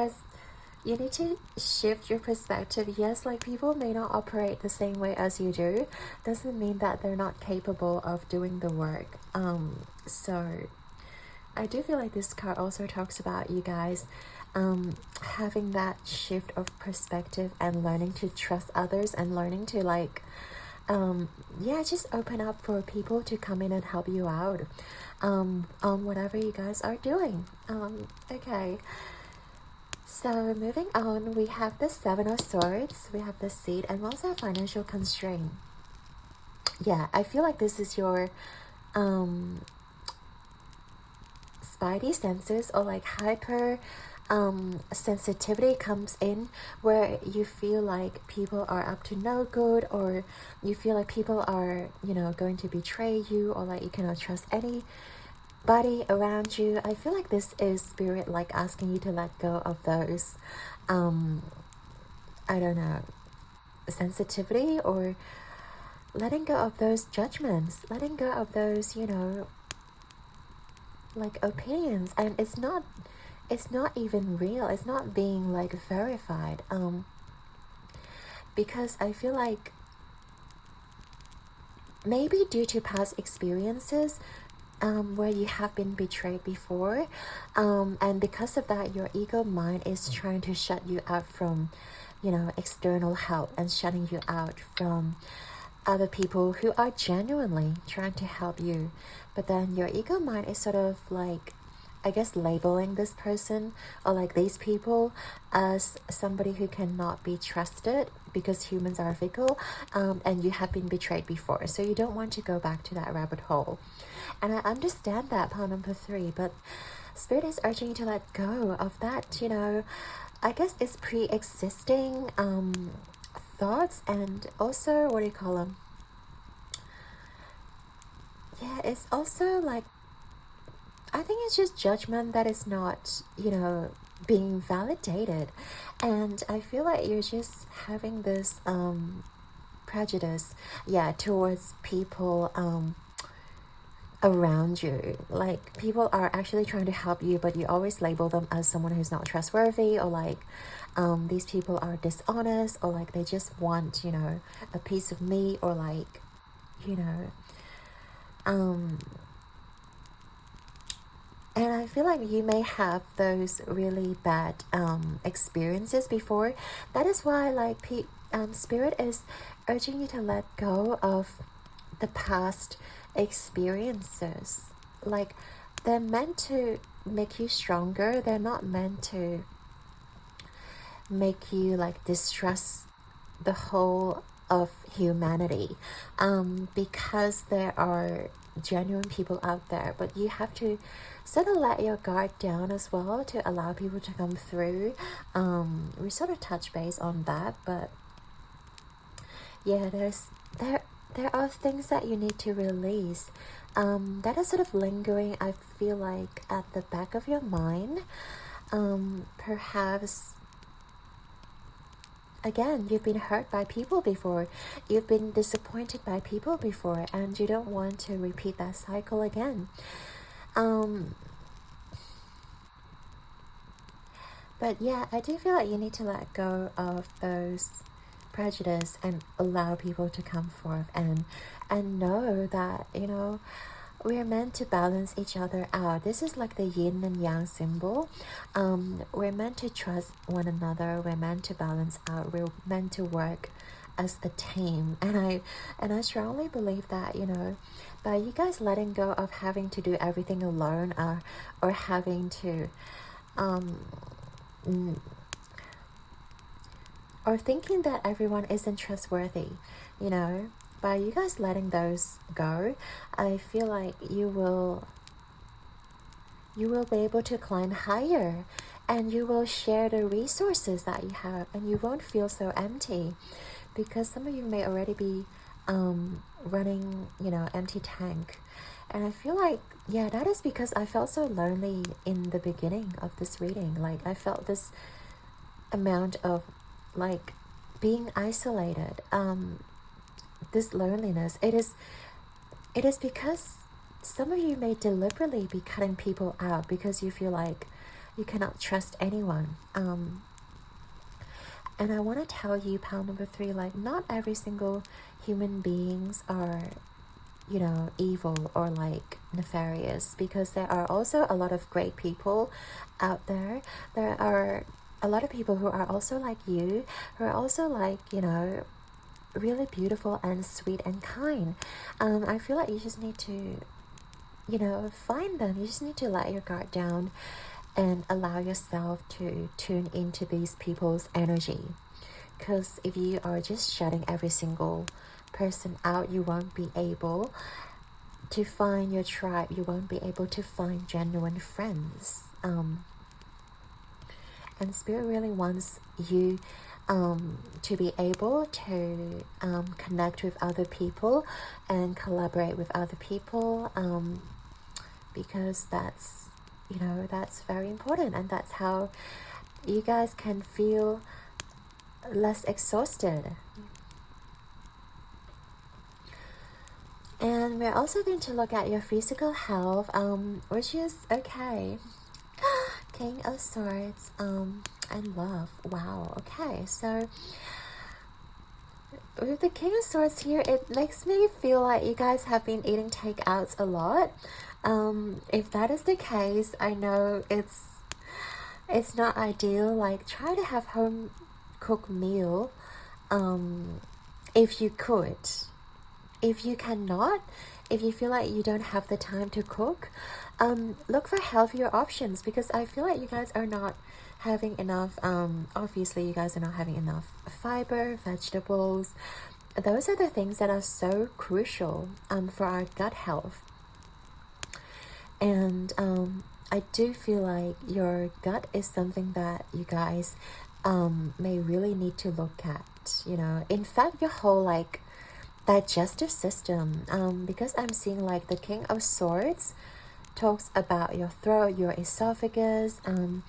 you need to shift your perspective. Yes, like people may not operate the same way as you do, doesn't mean that they're not capable of doing the work. So I do feel like this card also talks about you guys having that shift of perspective and learning to trust others and learning to like yeah, just open up for people to come in and help you out on whatever you guys are doing. Okay, so moving on, we have the Seven of Swords, we have the Seed, and also financial constraint. Yeah, I feel like this is your spidey senses, or like hyper sensitivity comes in, where you feel like people are up to no good, or you feel like people are, you know, going to betray you, or like you cannot trust anybody around you. I feel like this is spirit like asking you to let go of those I don't know, sensitivity, or letting go of those judgments, letting go of those, you know, like opinions. And it's not even real, it's not being like verified, because I feel like maybe due to past experiences where you have been betrayed before, and because of that your ego mind is trying to shut you out from, you know, external help, and shutting you out from other people who are genuinely trying to help you. But then your ego mind is sort of like, I guess, labeling this person or like these people as somebody who cannot be trusted, because humans are fickle, and you have been betrayed before, so you don't want to go back to that rabbit hole. And I understand that, part number 3, but spirit is urging you to let go of that, you know, I guess it's pre-existing thoughts, and also, what do you call them? Yeah, it's also like, I think it's just judgment that is not, you know, being validated. And I feel like you're just having this prejudice, yeah, towards people around you. Like, people are actually trying to help you, but you always label them as someone who's not trustworthy, or like these people are dishonest, or like they just want, you know, a piece of me, or like, you know, and I feel like you may have those really bad experiences before. That is why, like, spirit is urging you to let go of the past experiences. Like, they're meant to make you stronger. They're not meant to make you like distrust the whole of humanity, because there are genuine people out there, but you have to sort of let your guard down as well to allow people to come through. We sort of touch base on that, but yeah, there are things that you need to release, that are sort of lingering, I feel like, at the back of your mind. Perhaps, again, you've been hurt by people before, you've been disappointed by people before, and you don't want to repeat that cycle again. But yeah, I do feel like you need to let go of those prejudice and allow people to come forth, and know that, you know, we're meant to balance each other out. This is like the yin and yang symbol. We're meant to trust one another. We're meant to balance out. We're meant to work as a team. And I strongly believe that, you know, by you guys letting go of having to do everything alone, or having to or thinking that everyone isn't trustworthy, you know, by you guys letting those go, I feel like you will be able to climb higher, and you will share the resources that you have, and you won't feel so empty, because some of you may already be running, you know, empty tank. And I feel like, yeah, that is because I felt so lonely in the beginning of this reading. Like, I felt this amount of like being isolated, this loneliness, it is because some of you may deliberately be cutting people out because you feel like you cannot trust anyone. And I want to tell you, pile number 3, like, not every single human beings are, evil or like nefarious, because there are also a lot of great people out there. There are a lot of people who are also like you, who are also like, really beautiful and sweet and kind. I feel like you just need to, find them. You just need to let your guard down and allow yourself to tune into these people's energy. Because if you are just shutting every single person out, you won't be able to find your tribe. You won't be able to find genuine friends. And Spirit really wants you to be able to connect with other people and collaborate with other people, because that's very important, and that's how you guys can feel less exhausted. And we're also going to look at your physical health, which is okay. King of Swords, and love. Wow. Okay, so with the King of Swords here, it makes me feel like you guys have been eating takeouts a lot. If that is the case, I know it's not ideal. Like, try to have home cooked meal, if you could. If you cannot, if you feel like you don't have the time to cook, look for healthier options, because I feel like you guys are not having enough, obviously you guys are not having enough fiber, vegetables. Those are the things that are so crucial for our gut health. And I do feel like your gut is something that you guys may really need to look at, in fact, your whole like digestive system, because I'm seeing like the King of Swords talks about your throat, your esophagus, and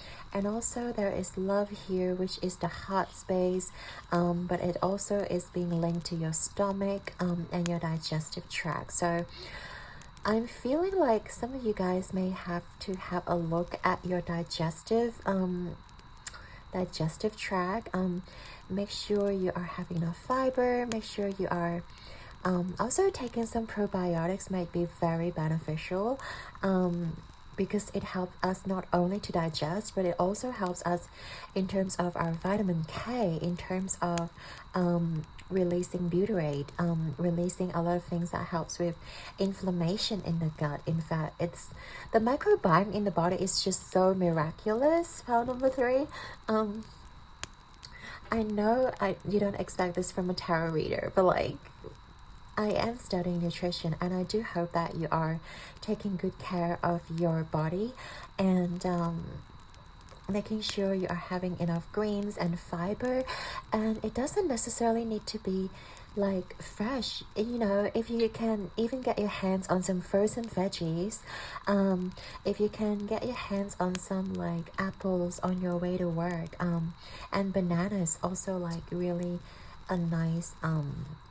also there is love here, which is the heart space, but it also is being linked to your stomach and your digestive tract. So I'm feeling like some of you guys may have to have a look at your digestive tract. Make sure you are having enough fiber. Make sure you are also taking some probiotics. Might be very beneficial, because it helps us not only to digest, but it also helps us in terms of our vitamin K, in terms of releasing butyrate, releasing a lot of things that helps with inflammation in the gut. In fact, it's the microbiome in the body is just so miraculous. File number 3. I know you don't expect this from a tarot reader, but like, I am studying nutrition, and I do hope that you are taking good care of your body and making sure you are having enough greens and fiber. And it doesn't necessarily need to be like fresh, if you can even get your hands on some frozen veggies, if you can get your hands on some like apples on your way to work, and bananas, also like really a nice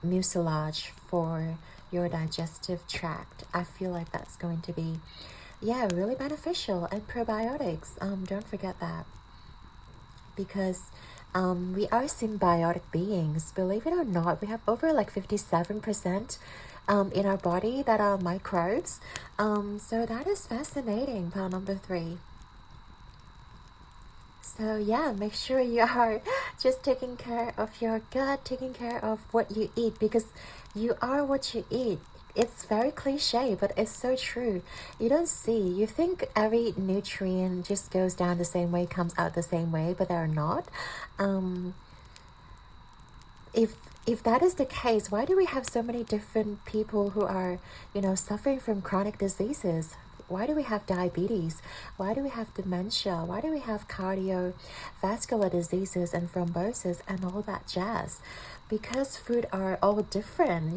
mucilage for your digestive tract. I feel like that's going to be really beneficial. And probiotics, don't forget that, because we are symbiotic beings. Believe it or not, we have over like 57% in our body that are microbes. So that is fascinating. Pile number 3. So make sure you are just taking care of your gut, taking care of what you eat, because you are what you eat. It's very cliche, but it's so true. You think every nutrient just goes down the same way, comes out the same way, but they're not. If that is the case, why do we have so many different people who are, suffering from chronic diseases? Why do we have diabetes? Why do we have dementia? Why do we have cardiovascular diseases and thrombosis and all that jazz? Because food are all different,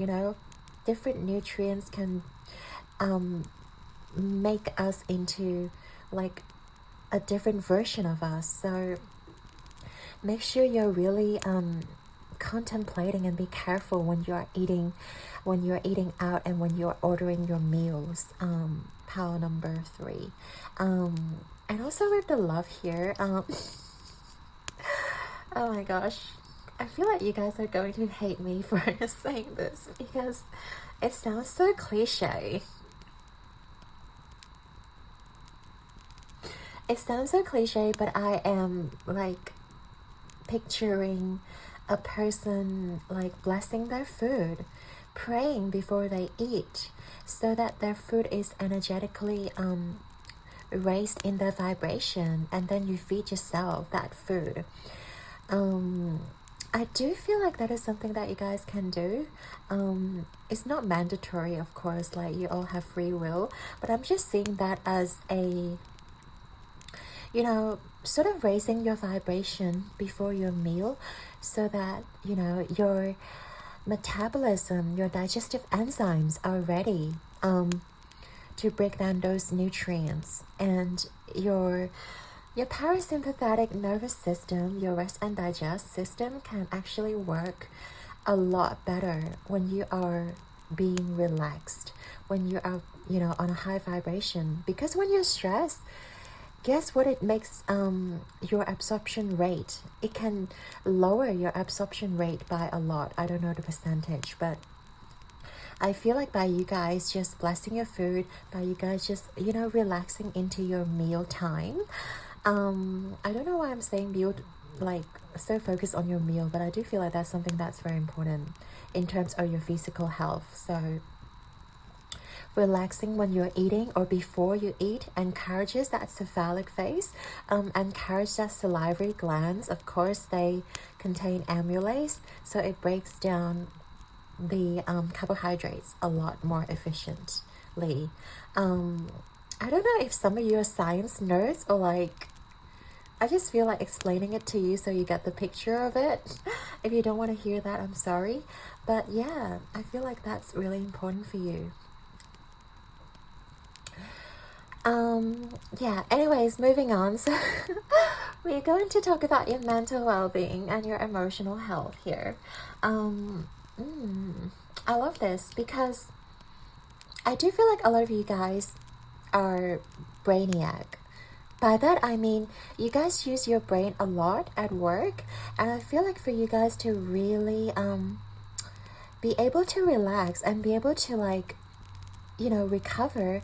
different nutrients can make us into like a different version of us. So make sure you're really contemplating and be careful when you're eating out and when you're ordering your meals. Pile number 3. And also with the love here, oh my gosh, I feel like you guys are going to hate me for saying this because it sounds so cliche. It sounds so cliche, but I am like picturing a person like blessing their food, praying before they eat, so that their food is energetically raised in their vibration, and then you feed yourself that food. I do feel like that is something that you guys can do. It's not mandatory, of course, like you all have free will, but I'm just seeing that as a, you know, sort of raising your vibration before your meal, so that, you know, your metabolism, your digestive enzymes are ready to break down those nutrients, and your parasympathetic nervous system, your rest and digest system, can actually work a lot better when you are being relaxed, when you are, you know, on a high vibration. Because when you're stressed, guess what it makes your absorption rate? It can lower your absorption rate by a lot. I don't know the percentage, but I feel like by you guys just blessing your food, by you guys just, you know, relaxing into your meal time. I don't know why I'm saying meal, like so focused on your meal, but I do feel like that's something that's very important in terms of your physical health. So relaxing when you're eating or before you eat encourages that cephalic phase, encourages that salivary glands. Of course, they contain amylase, so it breaks down the carbohydrates a lot more efficiently. I don't know if some of you are science nerds, or like, I just feel like explaining it to you so you get the picture of it. If you don't want to hear that, I'm sorry. But yeah, I feel like that's really important for you. Yeah, anyways, moving on. So we're going to talk about your mental well-being and your emotional health here. I love this because I do feel like a lot of you guys are brainiac. By that I mean you guys use your brain a lot at work, and I feel like for you guys to really be able to relax and be able to, like, you know, recover,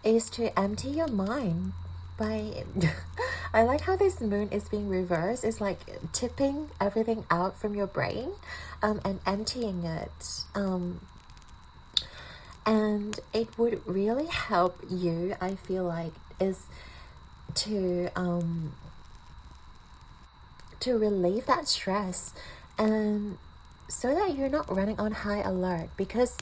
is to empty your mind by I like how this moon is being reversed. It's like tipping everything out from your brain and emptying it. And it would really help you, I feel like, is to relieve that stress, and so that you're not running on high alert. Because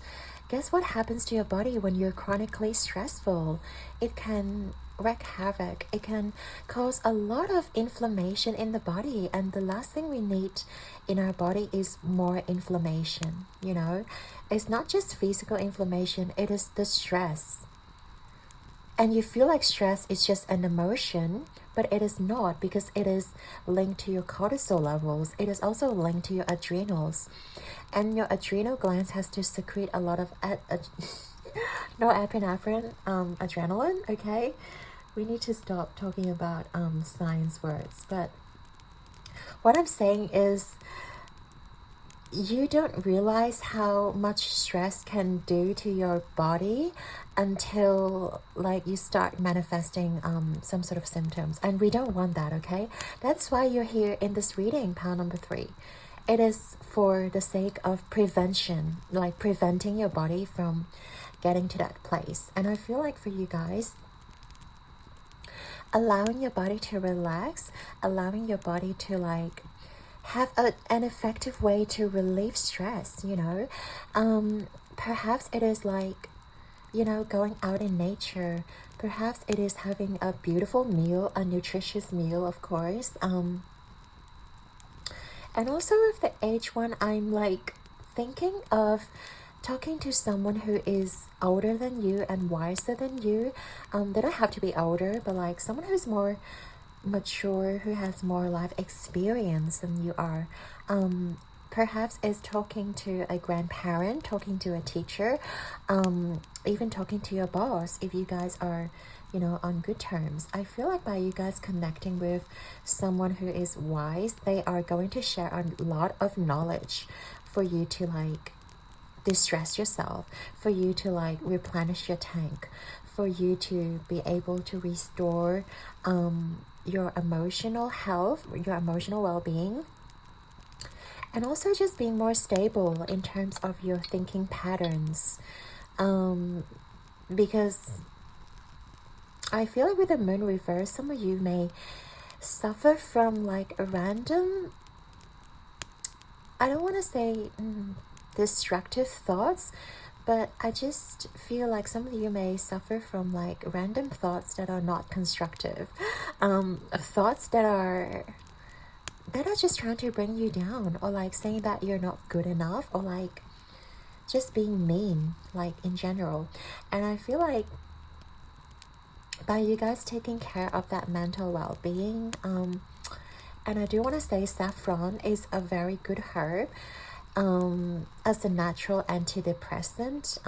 guess what happens to your body when you're chronically stressful? It can wreak havoc. It can cause a lot of inflammation in the body, and the last thing we need in our body is more inflammation. You know, it's not just physical inflammation, it is the stress. And you feel like stress is just an emotion, but it is not, because it is linked to your cortisol levels. It is also linked to your adrenals, and your adrenal glands has to secrete a lot of norepinephrine, adrenaline. Okay, we need to stop talking about science words, but what I'm saying is, you don't realize how much stress can do to your body until, like, you start manifesting some sort of symptoms, and we don't want that. Okay, that's why you're here in this reading, pile number 3. It is for the sake of prevention, like preventing your body from getting to that place. And I feel like for you guys, allowing your body to relax, allowing your body to, like, have an effective way to relieve stress, you know. Perhaps it is, like, you know, going out in nature. Perhaps it is having a beautiful meal, a nutritious meal, of course. And also with the age one, I'm, like, thinking of talking to someone who is older than you and wiser than you. They don't have to be older, but, like, someone who's more mature, who has more life experience than you are. perhaps is talking to a grandparent, talking to a teacher, even talking to your boss if you guys are, you know, on good terms. I feel like by you guys connecting with someone who is wise, they are going to share a lot of knowledge for you to like distress yourself, for you to like replenish your tank, for you to be able to restore your emotional health, your emotional well-being, and also just being more stable in terms of your thinking patterns. Because I feel like with the moon reverse, some of you may suffer from like a random, I don't want to say destructive thoughts, but I just feel like some of you may suffer from like random thoughts that are not constructive, thoughts that are just trying to bring you down, or like saying that you're not good enough, or like just being mean, like in general. And I feel like by you guys taking care of that mental well-being, and I do want to say saffron is a very good herb as a natural antidepressant.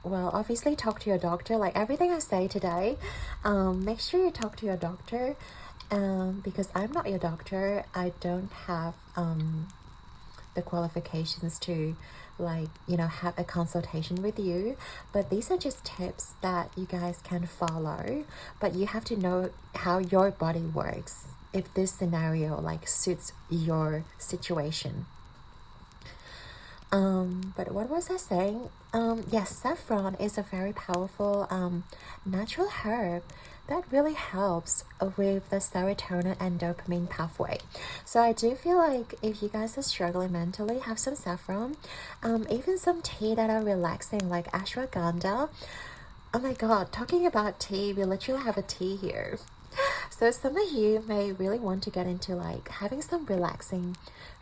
Well, obviously talk to your doctor. Like everything I say today, make sure you talk to your doctor, because I'm not your doctor. I don't have the qualifications to like, you know, have a consultation with you, but these are just tips that you guys can follow, but you have to know how your body works if this scenario like suits your situation. But what was I saying? Yes, saffron is a very powerful natural herb that really helps with the serotonin and dopamine pathway. So I do feel like if you guys are struggling mentally, have some saffron, even some tea that are relaxing like ashwagandha. Oh my god, talking about tea, we literally have a tea here. So some of you may really want to get into like having some relaxing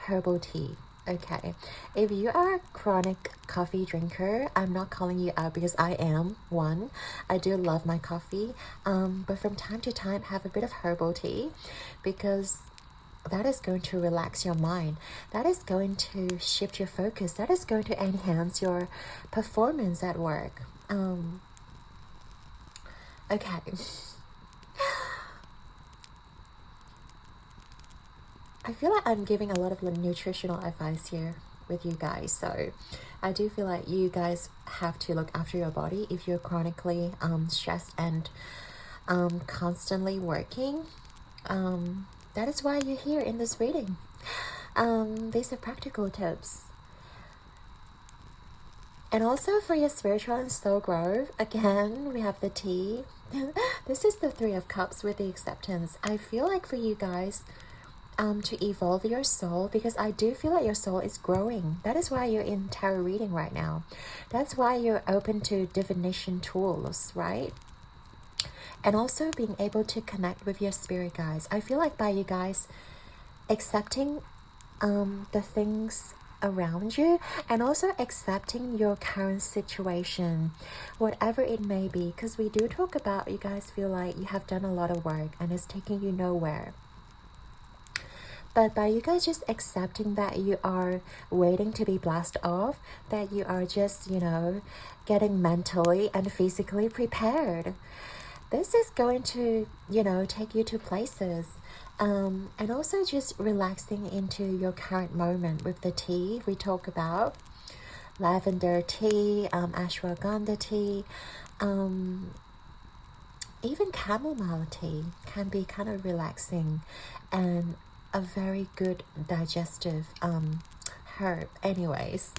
herbal tea. Okay, if you are a chronic coffee drinker, I'm not calling you out because I am one. I do love my coffee, but from time to time have a bit of herbal tea, because that is going to relax your mind. That is going to shift your focus. That is going to enhance your performance at work. Okay. I feel like I'm giving a lot of nutritional advice here with you guys, so I do feel like you guys have to look after your body if you're chronically stressed and constantly working. That is why you're here in this reading. These are practical tips. And also for your spiritual and soul growth, again, we have the tea. This is the Three of Cups with the acceptance. I feel like for you guys, to evolve your soul, because I do feel like your soul is growing. That is why you're in tarot reading right now. That's why you're open to divination tools, right? And also being able to connect with your spirit guides. I feel like by you guys accepting the things around you, and also accepting your current situation, whatever it may be, because we do talk about you guys feel like you have done a lot of work and it's taking you nowhere. But by you guys just accepting that you are waiting to be blasted off, that you are just, you know, getting mentally and physically prepared, this is going to, you know, take you to places. And also just relaxing into your current moment with the tea we talk about. Lavender tea, ashwagandha tea, even chamomile tea can be kind of relaxing and a very good digestive herb. Anyways,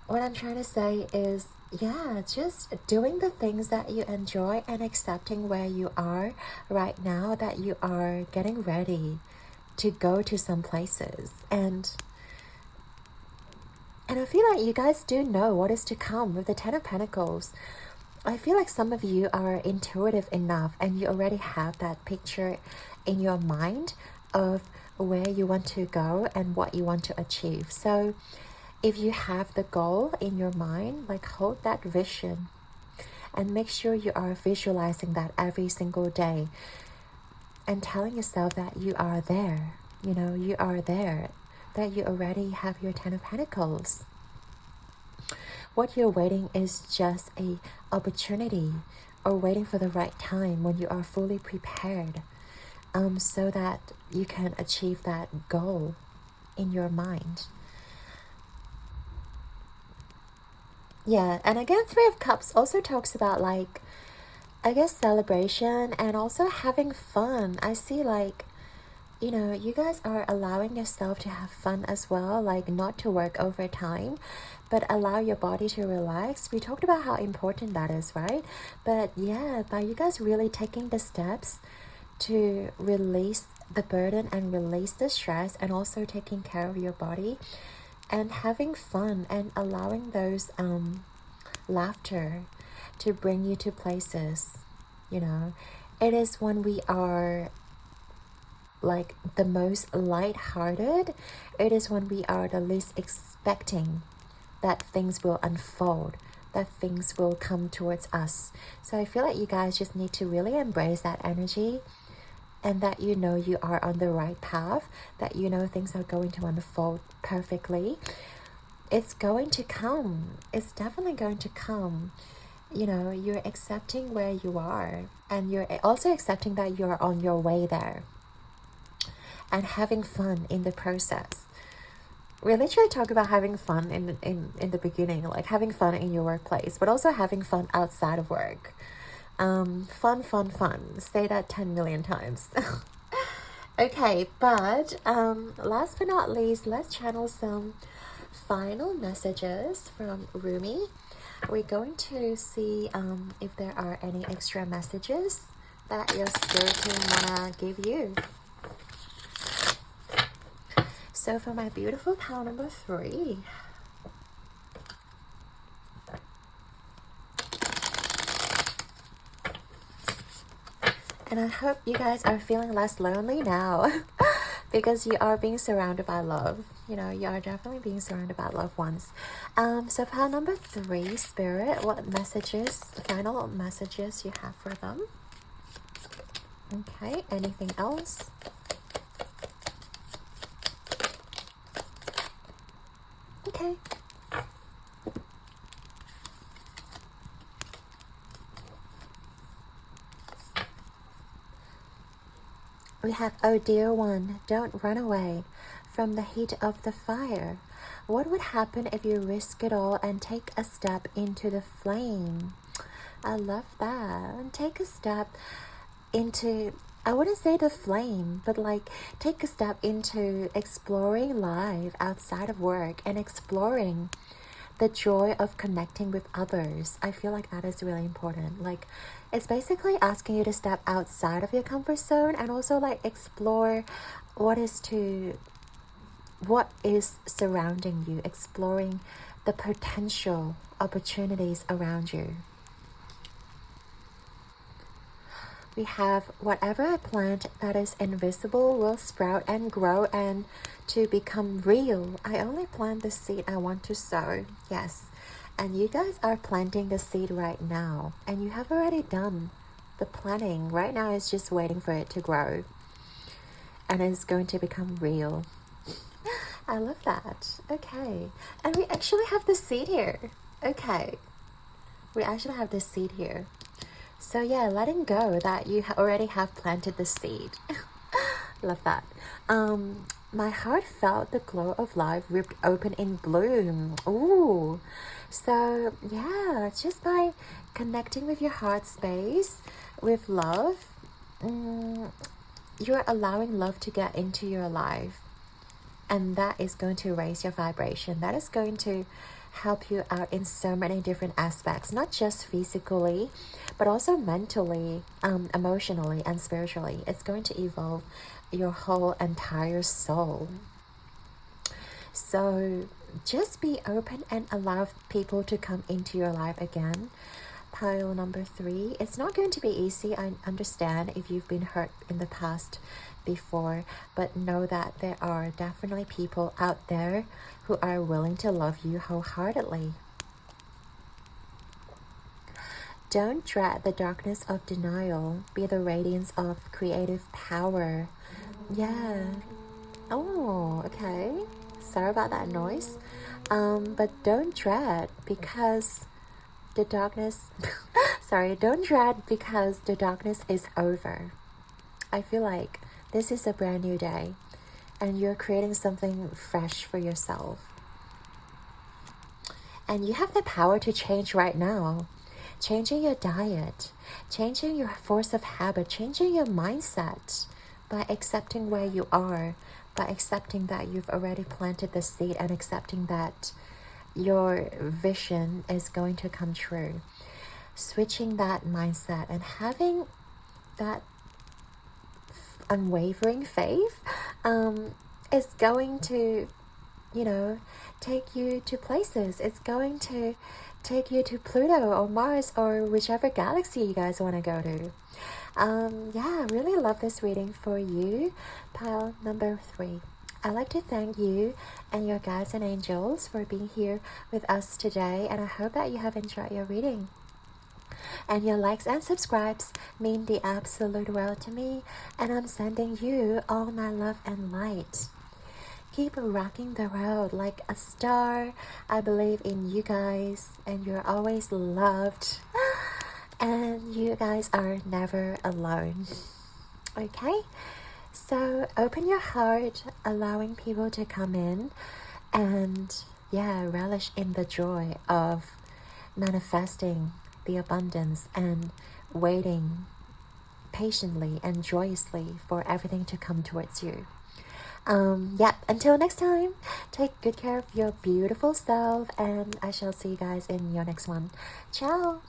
what I'm trying to say is, yeah, just doing the things that you enjoy and accepting where you are right now, that you are getting ready to go to some places. And I feel like you guys do know what is to come with the Ten of Pentacles. I feel like some of you are intuitive enough and you already have that picture in your mind of where you want to go and what you want to achieve. So if you have the goal in your mind, like hold that vision and make sure you are visualizing that every single day and telling yourself that you are there, you know, you are there. that you already have your Ten of Pentacles. What you're waiting is just a opportunity, or waiting for the right time when you are fully prepared, so that you can achieve that goal in your mind. Yeah, and again, Three of Cups also talks about, like, I guess, celebration and also having fun. I see, like, you know, you guys are allowing yourself to have fun as well, like not to work overtime, but allow your body to relax. We talked about how important that is, right? But yeah, by you guys really taking the steps to release the burden and release the stress, and also taking care of your body and having fun and allowing those laughter to bring you to places, you know, it is when we are like the most light-hearted, it is when we are the least expecting that things will unfold, that things will come towards us. So I feel like you guys just need to really embrace that energy, and that you know you are on the right path, that you know things are going to unfold perfectly. It's going to come. It's definitely going to come. You know, you're accepting where you are, and you're also accepting that you're on your way there, and having fun in the process. We literally talk about having fun in the beginning, like having fun in your workplace, but also having fun outside of work. Fun, fun, fun. Say that 10 million times. Okay, but last but not least, let's channel some final messages from Rumi. We're going to see if there are any extra messages that your spirit team wanna give you. So for my beautiful pile number 3, and I hope you guys are feeling less lonely now because you are being surrounded by love. You know, you are definitely being surrounded by loved ones. So pile number 3, Spirit, what messages, final messages you have for them? Okay, anything else? Okay. We have, oh dear one, don't run away from the heat of the fire. What would happen if you risk it all and take a step into the flame? I love that. And take a step into, I wouldn't say the flame, but like take a step into exploring life outside of work and exploring the joy of connecting with others. I feel like that is really important. Like, it's basically asking you to step outside of your comfort zone and also like explore what is surrounding you, exploring the potential opportunities around you. We have, whatever I plant that is invisible will sprout and grow and to become real. I only plant the seed I want to sow. Yes. And you guys are planting the seed right now. And you have already done the planting. Right now it's just waiting for it to grow. And it's going to become real. I love that. Okay. And we actually have the seed here. Okay. We actually have the seed here. So yeah, letting go that you already have planted the seed. Love that. My heart felt the glow of life ripped open in bloom. Ooh. So yeah, just by connecting with your heart space, with love, you're allowing love to get into your life. And that is going to raise your vibration. That is going to help you out in so many different aspects, not just physically, but also mentally, emotionally, and spiritually. It's going to evolve your whole entire soul. So just be open and allow people to come into your life again. Pile number 3, it's not going to be easy. I understand if you've been hurt in the past before, but know that there are definitely people out there who are willing to love you wholeheartedly. Don't dread the darkness of denial. Be the radiance of creative power. Yeah. Oh, okay. Sorry about that noise. But don't dread because the darkness don't dread because the darkness is over. I feel like this is a brand new day and you're creating something fresh for yourself. And you have the power to change right now. Changing your diet, changing your force of habit, changing your mindset by accepting where you are, by accepting that you've already planted the seed and accepting that your vision is going to come true. Switching that mindset and having that unwavering faith is going to, take you to places. It's going to take you to Pluto or Mars or whichever galaxy you guys want to go to. I really love this reading for you, pile number 3. I'd like to thank you and your guides and angels for being here with us today, and I hope that you have enjoyed your reading. And your likes and subscribes mean the absolute world to me, and I'm sending you all my love and light. Keep rocking the road like a star. I believe in you guys, and you're always loved. And you guys are never alone. Okay? So open your heart, allowing people to come in, and relish in the joy of manifesting the abundance and waiting patiently and joyously for everything to come towards you. Until next time, take good care of your beautiful self, and I shall see you guys in your next one. Ciao!